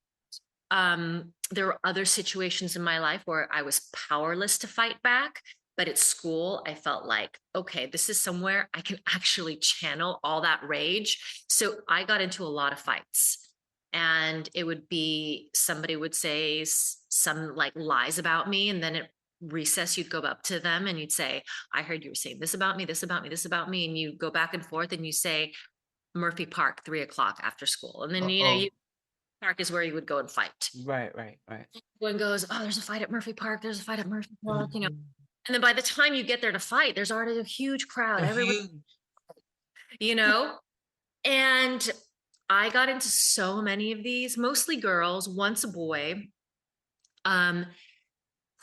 There were other situations in my life where I was powerless to fight back, but at school I felt like, okay, this is somewhere I can actually channel all that rage. So I got into a lot of fights, and it would be somebody would say some like lies about me, and then at recess you'd go up to them and you'd say, I heard you were saying this about me, this about me, this about me, and you go back and forth and you say Murphy Park, 3 o'clock after school, and then uh-oh. Park is where you would go and fight. Right. One goes, oh, there's a fight at Murphy Park. There's a fight at Murphy Park, Mhm. And then by the time you get there to fight, there's already a huge crowd. Everybody, you know. And I got into so many of these, mostly girls. Once a boy, um,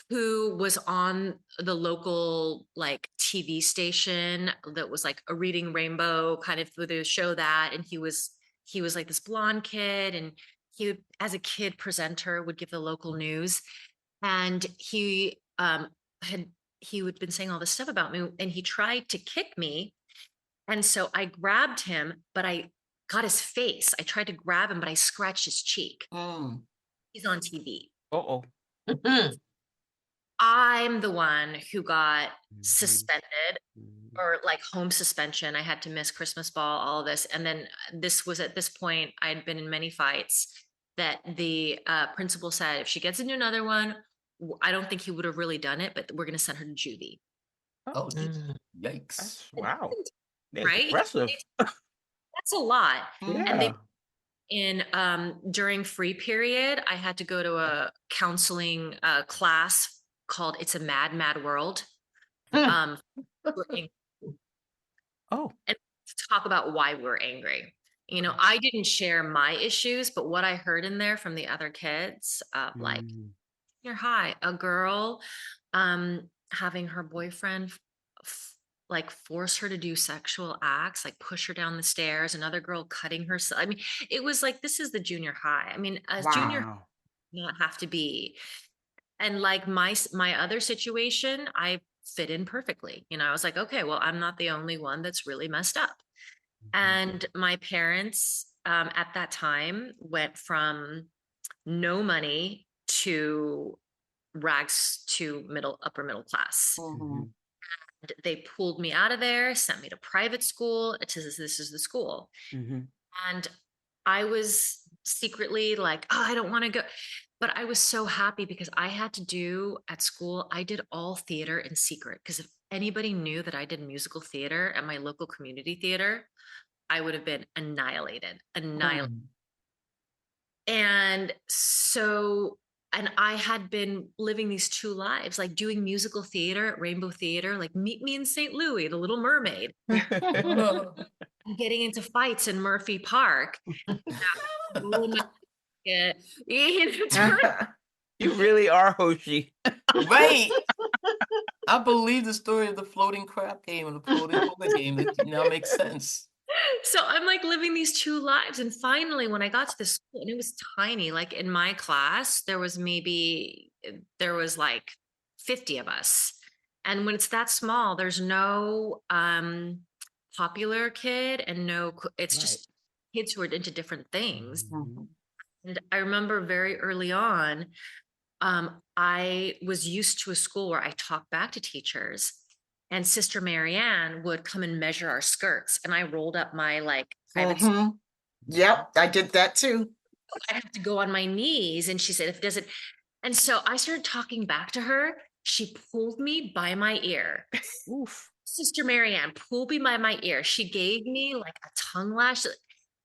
who was on the local like TV station that was like a Reading Rainbow kind of with a show that, and he was like this blonde kid, and he would, as a kid presenter, would give the local news, and had he would been saying all this stuff about me, and he tried to kick me, and so I grabbed him, but I got his face. I tried to grab him, but I scratched his cheek. Mm. he's on TV. Uh-oh. I'm the one who got Mhm. suspended Mhm. or like home suspension. I had to miss Christmas ball, all of this. And then this was at this point, I had been in many fights that the principal said, if she gets into another one, I don't think he would have really done it, but we're going to send her to juvie. Oh, Mm. yikes. That's wow. That's Right? aggressive. That's a lot. And they Yeah. in during free period, I had to go to a counseling class called It's a Mad, Mad World. Um, we're angry Oh. and to talk about why we're angry. You know, I didn't share my issues, but what I heard in there from the other kids, like Mhm. junior high, a girl having her boyfriend like force her to do sexual acts, like push her down the stairs, another girl cutting herself. I mean, it was like this is the junior high. I mean, as junior Wow. not have to be. And like my other situation, I fit in perfectly. You know, I was like, okay, well, I'm not the only one that's really messed up. Mhm. And my parents at that time went from no money to rags to upper middle class. Mhm. And they pulled me out of there, sent me to private school. This is the school. Mhm. And I was secretly like, oh, I don't want to go. But I was so happy because I had to do at school, I did all theater in secret. Because if anybody knew that I did musical theater at my local community theater, I would have been annihilated. Mm. And so, and I had been living these two lives, like doing musical theater at Rainbow Theater, like Meet Me in St. Louis, The Little Mermaid, getting into fights in Murphy Park. Yeah, You really are Hoshi. Right. I believe the story of the floating crab game and the floating poker game. It now makes sense. so I'm like living these two lives. And finally, when I got to the school, and it was tiny, like in my class, there was like 50 of us. And when it's that small, there's no popular kid and it's Right. just kids who are into different things. Mhm. And I remember very early on, I was used to a school where I talked back to teachers, and Sister Marianne would come and measure our skirts, and I rolled up my like private. Mhm. Yep, I did that too. I have to go on my knees, and she said, "If it doesn't," and so I started talking back to her. She pulled me by my ear. Oof. Sister Marianne pulled me by my ear. She gave me like a tongue lash,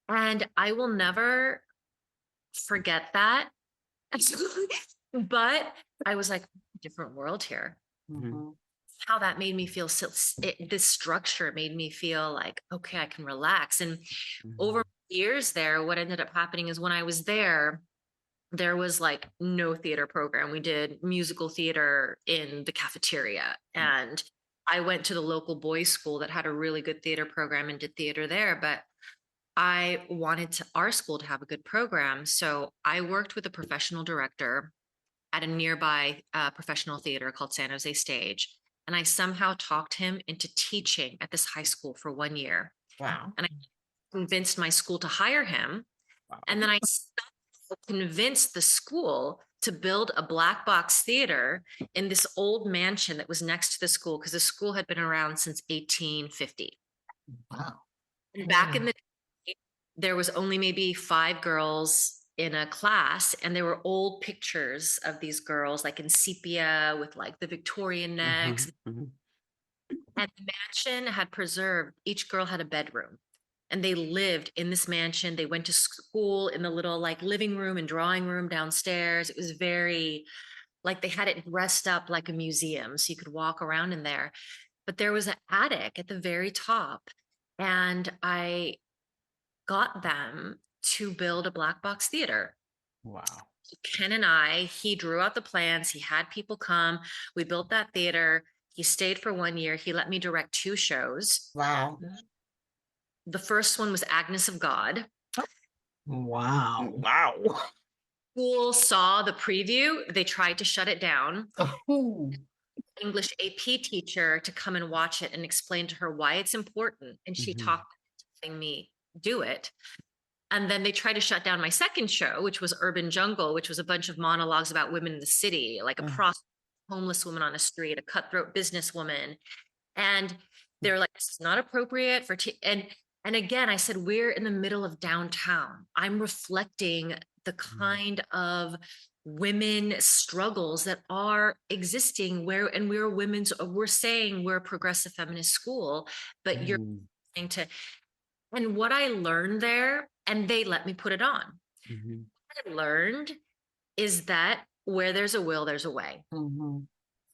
and I will never forget that. But I was like, different world here. Mhm. How that made me feel this structure made me feel like, okay, I can relax. And over Mhm. years there, what ended up happening is when I was there was like no theater program. We did musical theater in the cafeteria. And I went to the local boys' school that had a really good theater program and did theater there. But I wanted our school to have a good program. So I worked with a professional director at a nearby professional theater called San Jose Stage. And I somehow talked him into teaching at this high school for 1 year. Wow. And I convinced my school to hire him. Wow. And then I convinced the school to build a black box theater in this old mansion that was next to the school because the school had been around since 1850. Wow. And back in the day, there was only maybe 5 girls in a class, and there were old pictures of these girls like in sepia with like the Victorian necks. Mhm. And the mansion had preserved, each girl had a bedroom. And they lived in this mansion. They went to school in the little like living room and drawing room downstairs. It was very like they had it dressed up like a museum. So you could walk around in there. But there was an attic at the very top. And I got them to build a black box theater. Wow. Ken and he drew out the plans. He had people come. We built that theater. He stayed for 1 year. He let me direct 2 shows. Wow. The first one was Agnes of God. Wow. Wow. School saw the preview. They tried to shut it down. Ooh. English AP teacher to come and watch it and explain to her why it's important. And she Mhm. talked to me do it. And then they tried to shut down my second show, which was Urban Jungle, which was a bunch of monologues about women in the city, like a prostitute, homeless woman on a street, a cutthroat businesswoman. And they're like, this is not appropriate for and again, I said, we're in the middle of downtown. I'm reflecting the kind of women struggles that are existing we're saying we're a progressive feminist school, but you're trying to, and what I learned there, and they let me put it on. What I learned is that where there's a will, there's a way.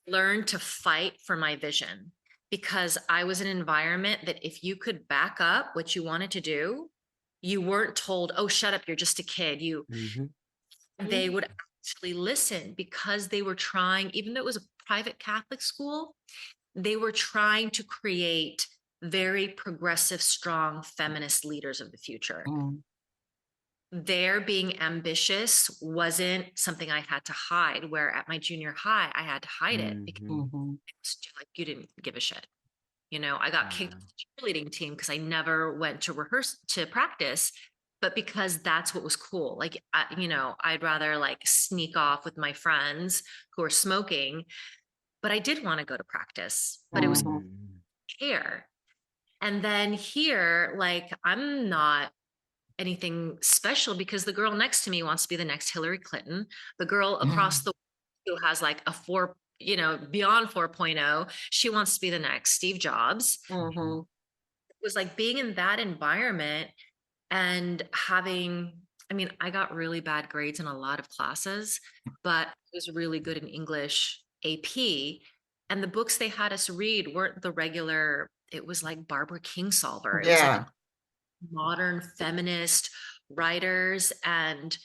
Learn to fight for my vision, because I was in an environment that if you could back up what you wanted to do, you weren't told, oh, shut up, you're just a kid. They would actually listen, because they were trying, even though it was a private Catholic school, they were trying to create very progressive, strong feminist leaders of the future. Their being ambitious wasn't something I had to hide, where at my junior high, I had to hide it because it was like, you didn't give a shit. You know, I got kicked off the cheerleading team because I never went to practice, but because that's what was cool. Like, I'd rather like sneak off with my friends who are smoking, but I did want to go to practice, but it was care. And then here, like, I'm not anything special because the girl next to me wants to be the next Hillary Clinton. The girl across the who has like a beyond 4.0, she wants to be the next Steve Jobs. It was like being in that environment and having, I got really bad grades in a lot of classes, but I was really good in English AP. And the books they had us read weren't the regular, it was like Barbara Kingsolver. It was like modern feminist writers, and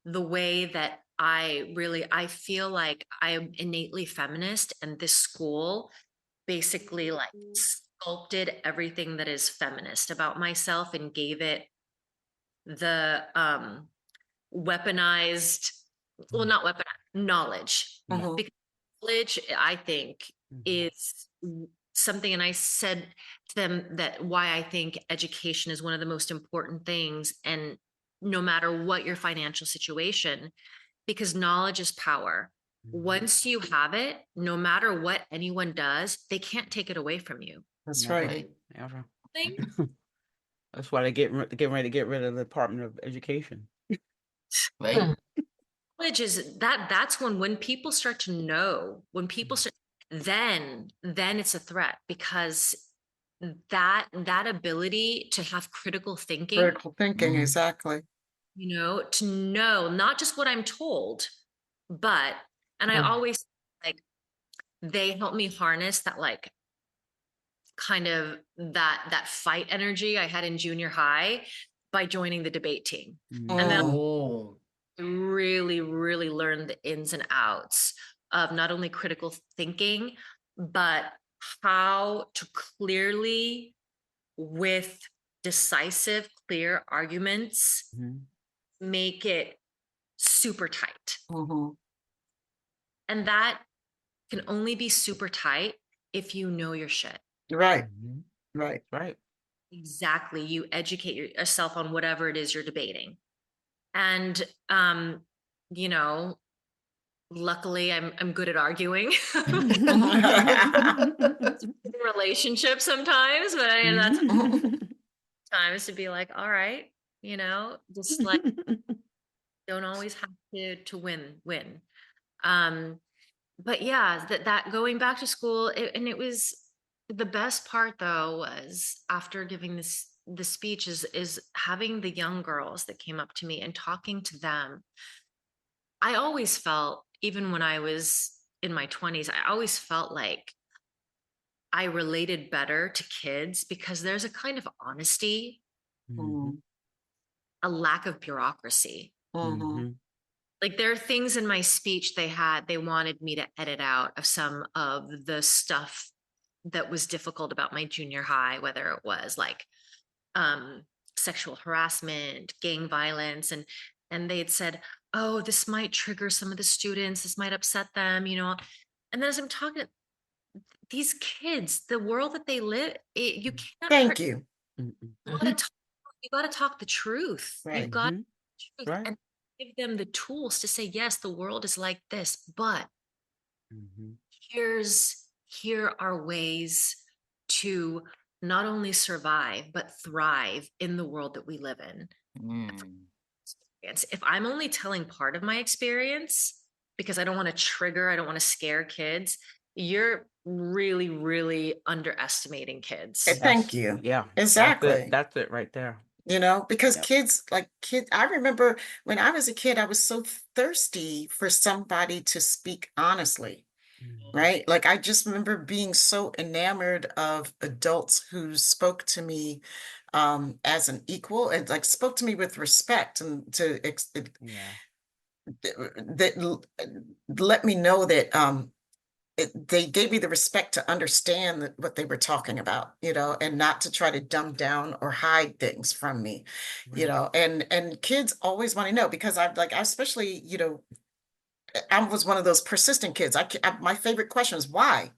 the way that I feel like I am innately feminist, and this school basically like sculpted everything that is feminist about myself and gave it the weaponized, well, not weaponized, knowledge. Because knowledge, I think, is something, and I said to them that why I think education is one of the most important things, and no matter what your financial situation, because knowledge is power. Once you have it, no matter what anyone does, they can't take it away from you. That's right. That's why they getting ready to get rid of the Department of Education. Right. Knowledge is that's when people start to know, when people start, then it's a threat, because that ability to have critical thinking, Exactly. to know not just what I'm told, but, and I always like, they help me harness that, like, kind of that fight energy I had in junior high by joining the debate team. And then really, really learn the ins and outs of not only critical thinking, but how to clearly, with decisive, clear arguments, make it super tight. And that can only be super tight if you know your shit. Right. Exactly. You educate yourself on whatever it is you're debating. And, luckily I'm good at arguing. Relationship sometimes, but that's times to be like, all right, just like, don't always have to win. But yeah, that going back to school, and it was the best part though, was after giving the speech is having the young girls that came up to me and talking to them. I always felt, even when I was in my 20s, I always felt like I related better to kids because there's a kind of honesty, a lack of bureaucracy. Like, there are things in my speech they wanted me to edit out of some of the stuff that was difficult about my junior high, whether it was like sexual harassment, gang violence, and they had said, oh, this might trigger some of the students, this might upset them, and then as I'm talking, these kids, the world that they live, you can't. Thank you. A lot of you got to talk the truth. Right. You've got Mhm. truth Right. and give them the tools to say, yes, the world is like this, but Mhm. here are ways to not only survive but thrive in the world that we live in. Mm. If I'm only telling part of my experience because I don't want to trigger, I don't want to scare kids, you're really, really underestimating kids. Thank you. Yeah. Exactly. That's it right there. Because Yep. kids, I remember when I was a kid, I was so thirsty for somebody to speak honestly, Mhm. right? Like I just remember being so enamored of adults who spoke to me as an equal and like spoke to me with respect and Yeah. let me know that they gave me the respect to understand what they were talking about, and not to try to dumb down or hide things from me, Right. and kids always want to know because I especially, I was one of those persistent kids. My favorite question is why?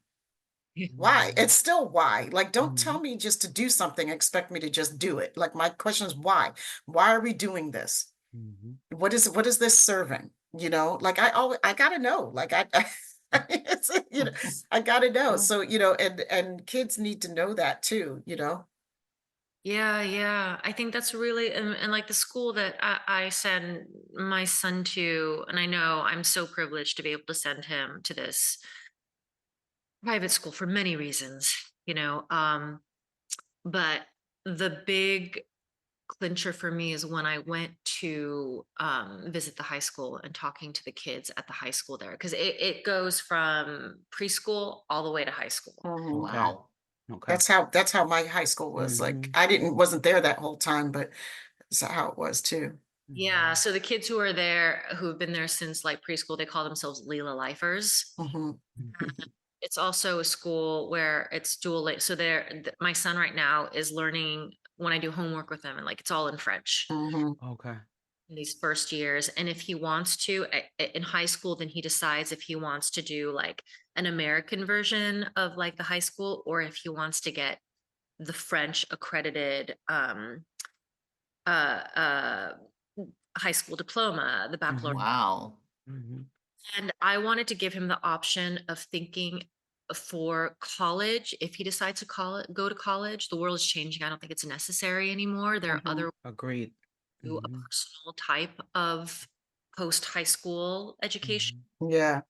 Why? Mhm. It's still why. Like, don't tell Mhm. me just to do something, expect me to just do it. Like, my question is why? Why are we doing this? Mhm. What is this serving? Like I gotta know. Like it's, I gotta know. Sure. So, and kids need to know that too. Yeah. I think that's really, and like the school that I send my son to, and I know I'm so privileged to be able to send him to this private school for many reasons, but the big clincher for me is when I went to visit the high school and talking to the kids at the high school there, because it goes from preschool all the way to high school. Mhm. Okay. Wow. Okay. That's how my high school was. Like Mhm. wasn't there that whole time, but that's how it was too. Yeah, Mhm. so the kids who are there, who've been there since like preschool, they call themselves Leela Lifers. Hmm. It's also a school where it's so my son right now is learning when I do homework with him, and like it's all in French Hmm. Okay. in these first years. And if he wants to in high school, then he decides if he wants to do like an American version of like the high school, or if he wants to get the French accredited uh uh high school diploma, the baccalaureate. Mhm. Wow. Mhm. And I wanted to give him the option of thinking for college. If he decides to go to college, the world is changing. I don't think it's necessary anymore. There are Hmm. other Agreed. do a Mhm. personal type of post high school education. Mhm. Yeah.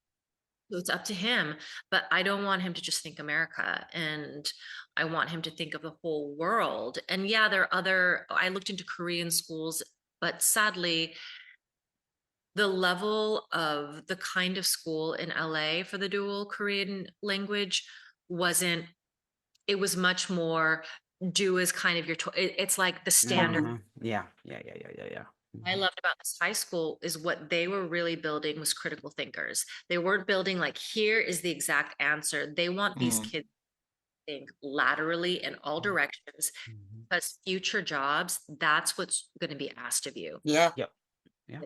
So it's up to him. But I don't want him to just think America. And I want him to think of the whole world. And yeah, I looked into Korean schools, but sadly, the level of the kind of school in LA for the dual Korean language wasn't, it was much more do as kind of it's like the standard. Hmm. Uh-huh. Yeah. Yeah. I Mhm. loved about this high school is what they were really building was critical thinkers. They weren't building like, here is the exact answer. They want these Mm. kids to think laterally in all directions, Mhm. because future jobs, that's what's going to be asked of you. Yeah. Yep. Yeah.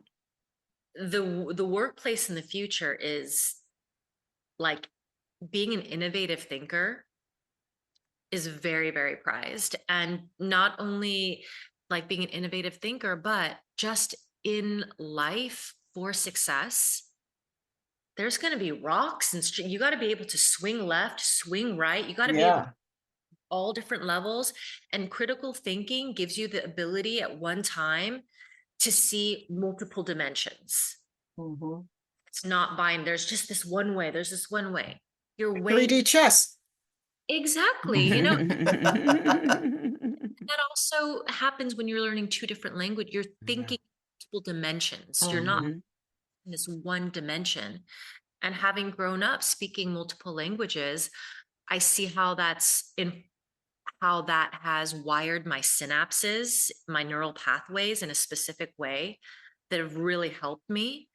The workplace in the future is like being an innovative thinker is very, very prized. And not only like being an innovative thinker, but just in life for success, there's going to be rocks and you got to be able to swing left, swing right. You got to be able to Yeah. all different levels. And critical thinking gives you the ability at one time to see multiple dimensions. Hmm. It's not buying, there's just this one way, there's this one way. Your way 3D chess. exactly, that also happens when you're learning two different language. You're Yeah. thinking multiple dimensions. You're not Hmm. Mhm. in this one dimension. And having grown up speaking multiple languages, I see how that has wired my synapses, my neural pathways in a specific way that have really helped me.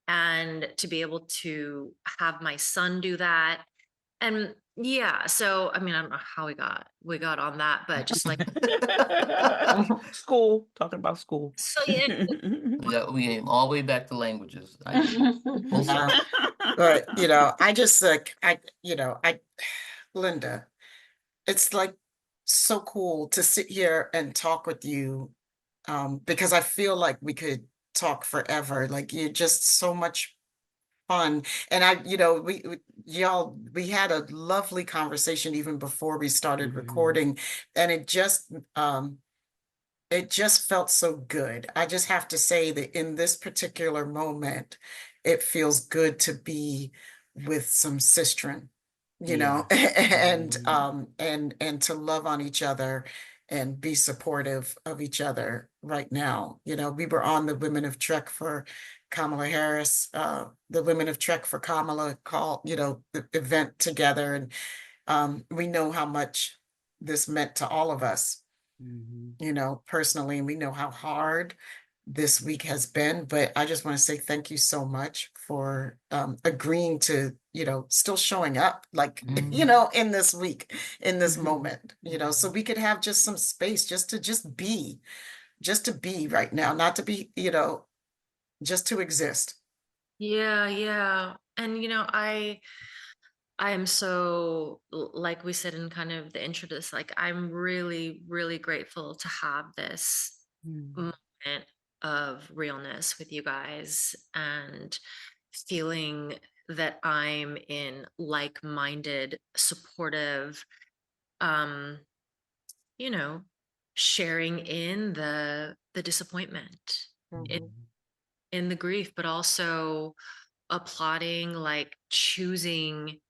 And to be able to have my son do that. And yeah, so I mean, I don't know how we got on that, but just like School. Talking about school. so yeah, Yeah, we aim all the way back to languages. Full Yeah. circle. But I just like Linda, it's like so cool to sit here and talk with you because I feel like we could talk forever. Like you're just so much fun. And we had a lovely conversation even before we started recording, and it just felt so good. I just have to say that in this particular moment, it feels good to be with some sistren, Yeah. and to love on each other and be supportive of each other right now. We were on the Women of Trek for Kamala Harris, the Women of Trek for Kamala call, the event together. And we know how much this meant to all of us, personally, and we know how hard this week has been. But I just want to say thank you so much for agreeing to, still showing up, like, in this week, in this moment, so we could have just some space just to be right now, not to be, just to exist. Yeah, yeah. And I am so, like we said in kind of the intro to this, like I'm really, really grateful to have this moment of realness with you guys and feeling that I'm in like-minded, supportive, um, you know, sharing in the disappointment, in, Mhm. in the grief, but also applauding, like choosing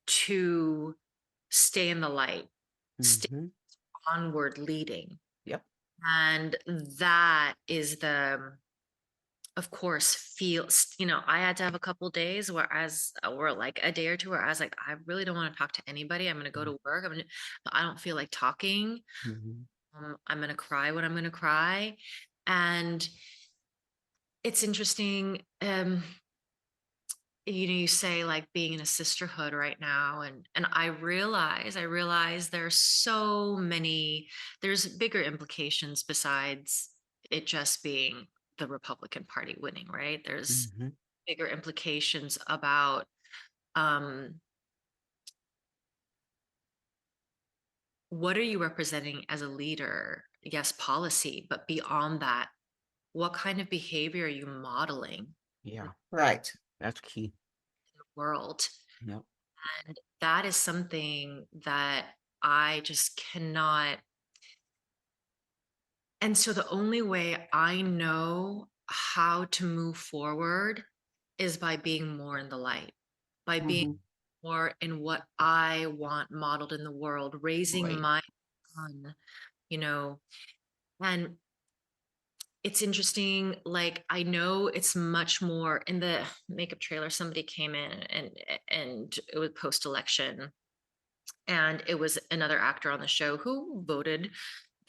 to stay in the light, stay onward leading. Yep. And that is of course, I had to have a couple days or like a day or two where I was like, I really don't want to talk to anybody. I'm going to go to work. I don't feel like talking. I'm going to cry when I'm going to cry. And it's interesting. You say like being in a sisterhood right now, and I realize there's bigger implications besides it just being the Republican Party winning, right? There's bigger implications about um what are you representing as a leader? Yes, policy, but beyond that, what kind of behavior are you modeling in Yeah. Right. That's key. the world? Yep. And that is something that I just cannot. And so the only way I know how to move forward is by being more in the light, by being Mhm. more in what I want modeled in the world, raising Right. my son, you know. And it's interesting, like I know it's much more in the makeup trailer. Somebody came in and it was post-election, and it was another actor on the show who voted,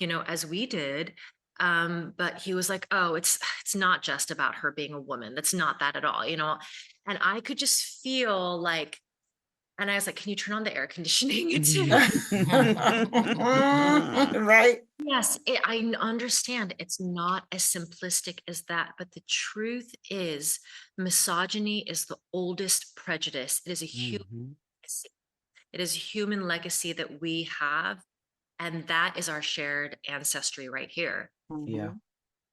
as we did. But he was like, oh, it's not just about her being a woman. That's not that at all. And I could just feel like, and I was like, can you turn on the air conditioning? Right. Yes, I understand it's not as simplistic as that, but the truth is misogyny is the oldest prejudice. It is a human legacy. It is a human legacy that we have, and that is our shared ancestry right here Yeah. Mhm.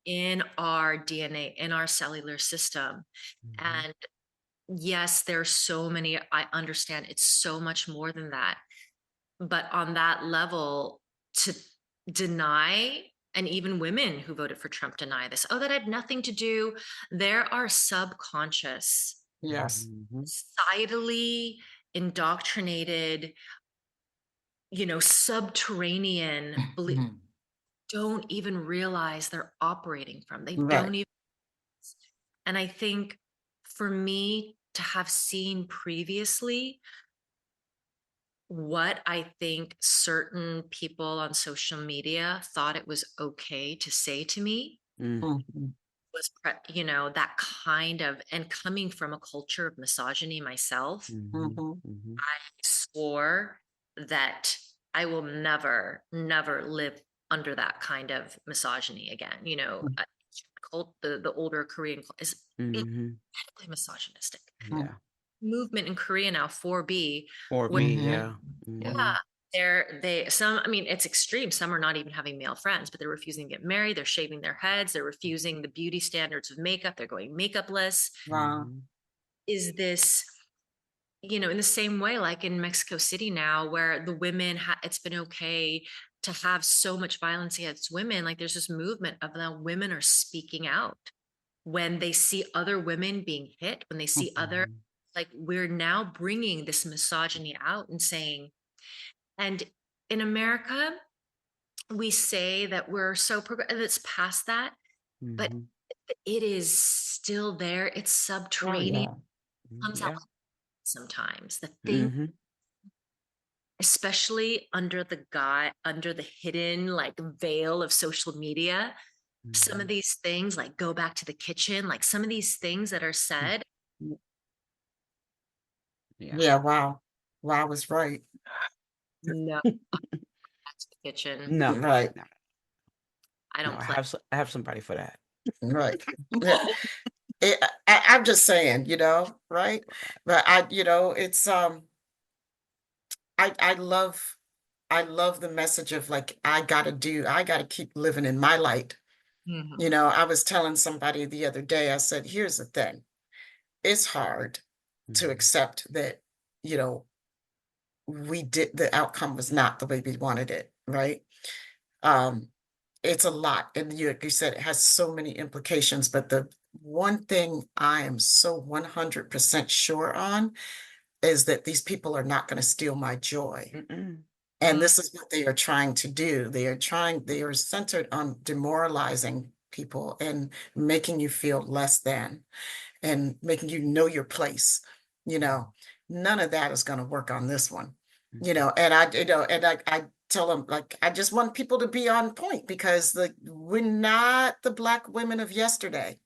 in our DNA, in our cellular system. And yes, there's so many, I understand it's so much more than that. But on that level, to deny, and even women who voted for Trump deny this, oh, that had nothing to do. There are subconscious, Yes. societally indoctrinated, subterranean belief don't even realize they're operating from. They Right. don't even. And I think for me to have seen previously what I think certain people on social media thought it was okay to say to me Mhm. was, that kind of, and coming from a culture of misogyny myself, Mhm. I swore that I will never, never live under that kind of misogyny again. The older Korean is incredibly misogynistic. Yeah. Movement in Korea now, 4B, 4B. women, Yeah. Yeah. yeah, I mean, it's extreme. Some are not even having male friends, but they're refusing to get married. They're shaving their heads. They're refusing the beauty standards of makeup. They're going makeupless. Wow. Mhm. Is this, in the same way, like in Mexico City now, where the women, it's been okay to have so much violence against women. Like there's this movement of now women are speaking out when they see other women being hit, when they see other, Mhm. like we're now bringing this misogyny out and saying, and in America, we say that we're so progressive, it's past that, but Mhm. it is still there. It's Oh, subterranean, yeah. comes out Yeah. sometimes. The thing, Mhm. especially under the hidden like veil of social media, some of Mhm. these things like go back to the kitchen, like some of these things that are Mm. said, Yeah. Yeah, wow. Wow is right. no, back to the kitchen. No. Right, No. I No. don't I play. have I have somebody for that. right. Yeah. I'm just saying, right? But it's I love the message of like I gotta keep living in my light. Mhm. I was telling somebody the other day, I said, here's the thing. It's hard to Mhm. accept that, you know, the outcome was not the way we wanted it, right? Um, it's a lot. And you said it has so many implications, but the one thing I am so 100% sure on is that these people are not going to steal my joy. Mm-mm. And Mm. this is what they are trying to do. They are centered on demoralizing people and making you feel less than and making you know your place. You know, none of that is going to work on this one. Mhm. And I tell them like I just want people to be on point because we're not the black women of yesterday.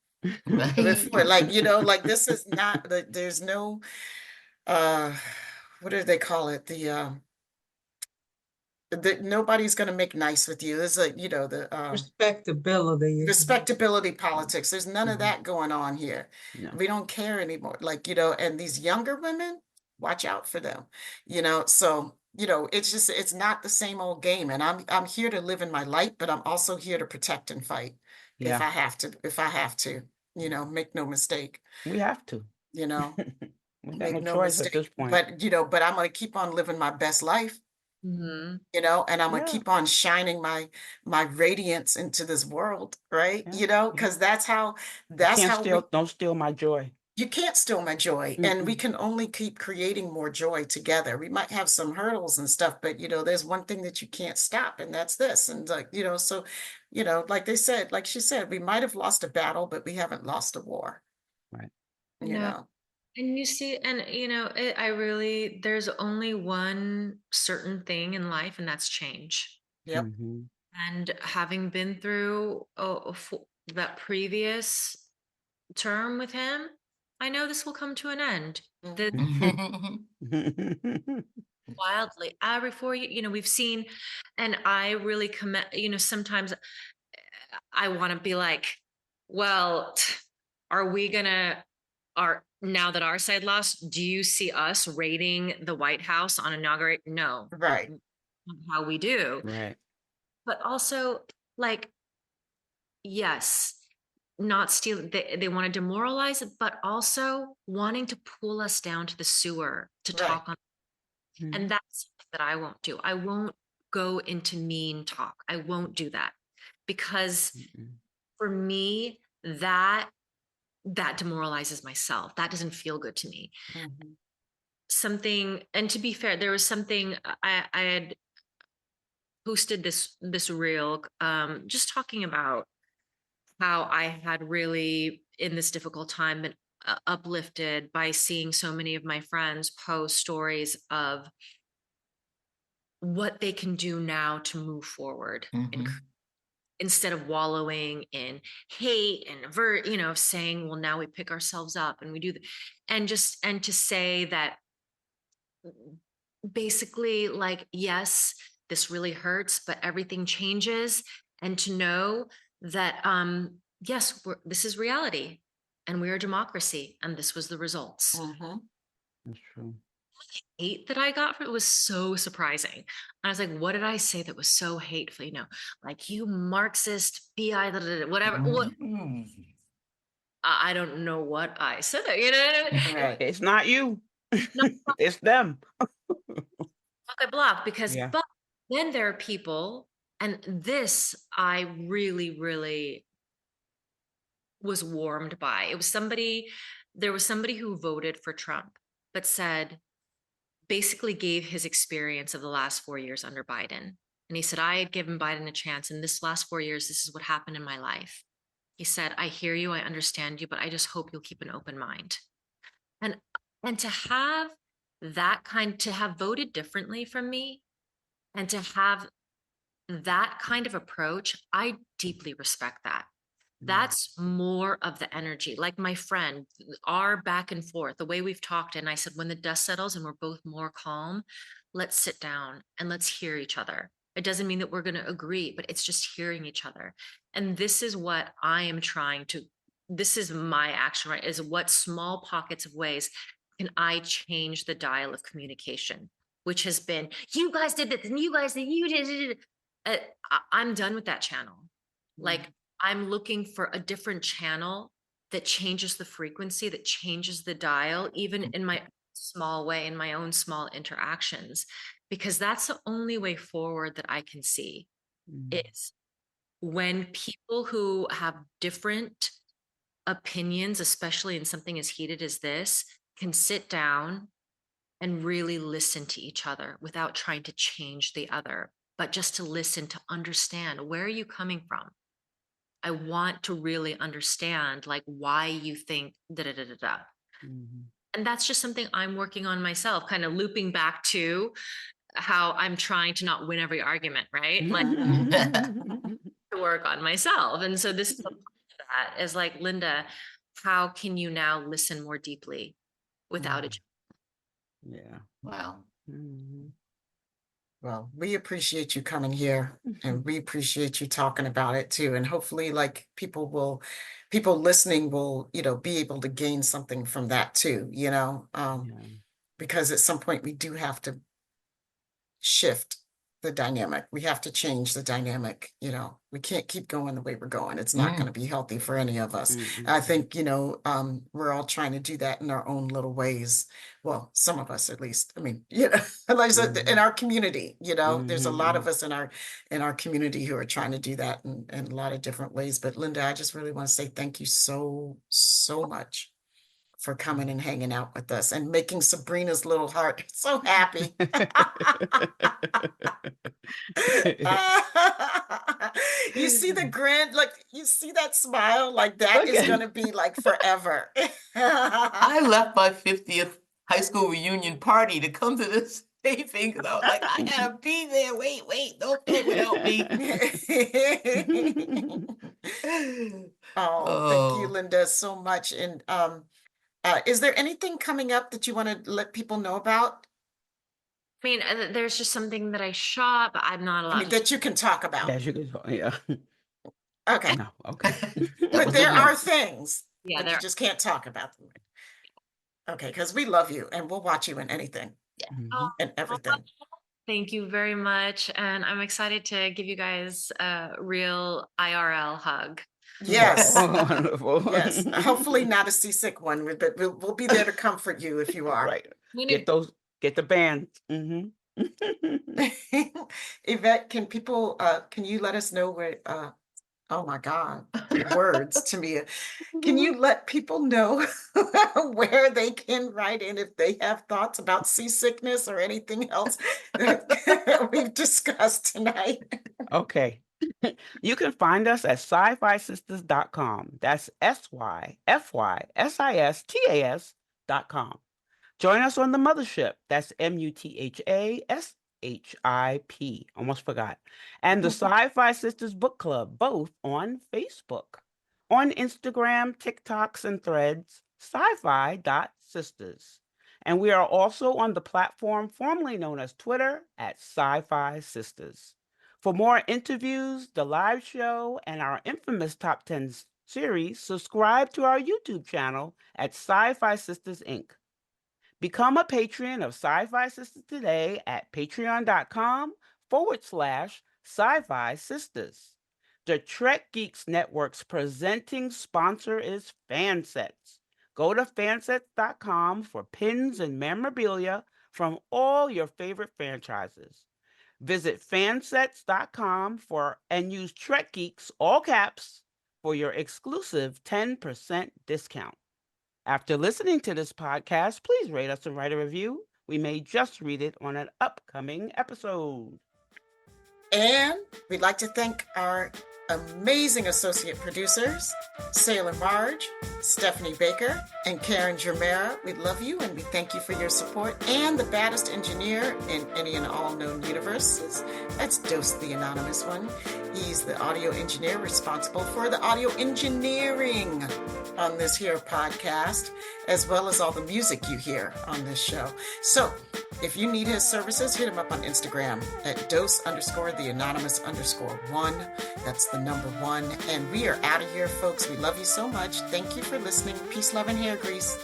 Right. Before, like like this is not there's no uh what do they call it? Nobody's going to make nice with you. There's the Respectability. respectability politics. There's none of Mhm. that going on here. No. We don't care anymore. Like, and these younger women, watch out for them. So, it's not the same old game. And I'm here to live in my light, but I'm also here to protect and fight Yeah. if I have to, make no mistake, We have to. you know, We got no make no choice at this mistake. point. But I'm going to keep on living my best life, Mhm. and I'm gonna Yeah. keep on shining my radiance into this world, right? Yeah. Yeah. Because that's how You that's can't how we steal. Don't steal my joy. you can't steal my joy, and we Mm-mm. can only keep creating more joy together. We might have some hurdles and stuff, but there's one thing that you can't stop, and that's this. And like, so like they said, like she said, we might have lost a battle, but we haven't lost a war, Right. you No. know. And you see, and there's only one certain thing in life, and that's change. Yep. Mm-hmm. And having been through that previous term with him, I know this will come to an end. The Mhm. wildly before we've seen, and I really commit. Sometimes I want to be like, well, are we gonna? Are now that our side lost, do you see us raiding the White House on inauguration? No, Right. not how we do. Right. But also, like, yes, not stealing. They want to demoralize it, but also wanting to pull us down to the sewer to Right. talk on. Mhm. And that's something that I won't do. I won't go into mean talk. I won't do that because Mm-mm. for me, that demoralizes myself. That doesn't feel good to me. Mhm. Something, and to be fair, there was something I had posted this reel, just talking about how I had really in this difficult time been uplifted by seeing so many of my friends post stories of what they can do now to move forward and Mhm. instead of wallowing in hate and saying, well, now we pick ourselves up and we do and to say that basically, like, yes, this really hurts, but everything changes, and to know that yes, this is reality and we're a democracy and this was the results. Mhm. That's true. hate that I got from it was so surprising. I was like, what did I say that was so hateful? You know, like you Marxist, BI, whatever. What I don't know what I said. You know what I mean? Right. It's not you. No. It's them. I block because, Yeah. but then there are people, and this I really, really was warmed by. It was somebody, there was somebody who voted for Trump, but said, basically gave his experience of the last 4 years under Biden. And he said, I had given Biden a chance. And this last 4 years, this is what happened in my life. He said, I hear you, I understand you, but I just hope you'll keep an open mind. And to have that kind, to have voted differently from me, and to have that kind of approach, I deeply respect that. That's more of the energy. Like my friend, our back and forth, the way we've talked. And I said, when the dust settles and we're both more calm, let's sit down and let's hear each other. It doesn't mean that we're going to agree, but it's just hearing each other. And this is what I am trying to, this is my action, right? Is what small pockets of ways can I change the dial of communication, which has been, you guys did this and you guys did, you did. I'm done with that channel. Like, I'm looking for a different channel that changes the frequency, that changes the dial, even in my small way, in my own small interactions, because that's the only way forward that I can see is when people who have different opinions, especially in something as heated as this, can sit down and really listen to each other without trying to change the other, but just to listen, to understand, where are you coming from? I want to really understand like why you think da da da da da. And that's just something I'm working on myself, kind of looping back to how I'm trying to not win every argument, right? Like to work on myself. And so this is that is like, Linda, how can you now listen more deeply without it? Yeah. Wow. Well, we appreciate you coming here and we appreciate you talking about it too. And hopefully like people listening will, be able to gain something from that too, because at some point we do have to shift the dynamic. We have to change the dynamic. We can't keep going the way we're going. It's not going to be healthy for any of us. I think, we're all trying to do that in our own little ways. Well, some of us at least. I mean, like I said, in our community, there's a lot of us in our community who are trying to do that in a lot of different ways. But Linda, I just really want to say thank you so, so much for coming and hanging out with us and making Sabrina's little heart so happy. You see the grin, like you see that smile, like that is going to be like forever. I left my 50th high school reunion party to come to this taping because I was like, I gotta be there. Wait, don't play without me. Thank you, Linda, so much. And is there anything coming up that you want to let people know about? I mean, there's just something that I shot, but I'm not allowed to. That you can talk about. Yes, you can talk. Yeah. Okay. No, okay. But there are things Yeah, that you just can't talk about them. Okay, because we love you and we'll watch you in anything and everything. Thank you very much. And I'm excited to give you guys a real IRL hug. Yes. Wonderful. Yes. Hopefully not a seasick one, but we'll be there to comfort you if you are. Right. Get the band. Yvette, can you let us know where, oh my God, words to me. Can you let people know where they can write in if they have thoughts about seasickness or anything else that we've discussed tonight? Okay. You can find us at sci-fi-sistas.com. That's SYFYSISTAS.com. Join us on the mothership. That's MUTHASHIP. Almost forgot. And the Sci-Fi Sisters Book Club, both on Facebook. On Instagram, TikToks, and Threads, sci-fi.sisters. And we are also on the platform formerly known as Twitter at Sci-Fi Sisters. For more interviews, the live show, and our infamous Top 10 series, subscribe to our YouTube channel at Sci-Fi Sisters Inc. Become a patron of Sci-Fi Sisters today at patreon.com/Sci-Fi Sisters. The Trek Geeks Network's presenting sponsor is Fansets. Go to fansets.com for pins and memorabilia from all your favorite franchises. Visit fansets.com and use Trek Geeks, all caps, for your exclusive 10% discount. After listening to this podcast, please rate us and write a review. We may just read it on an upcoming episode. And we'd like to thank our amazing associate producers, Sailor Marge, Stephanie Baker, and Karen Germera. We love you and we thank you for your support. And the baddest engineer in any and all known universes, that's Dose the Anonymous One. He's the audio engineer responsible for the audio engineering on this here podcast, as well as all the music you hear on this show. So if you need his services, hit him up on Instagram at dose_the_anonymous_1. That's the number 1. And we are out of here, folks. We love you so much. Thank you for listening. Peace, love, and hair grease.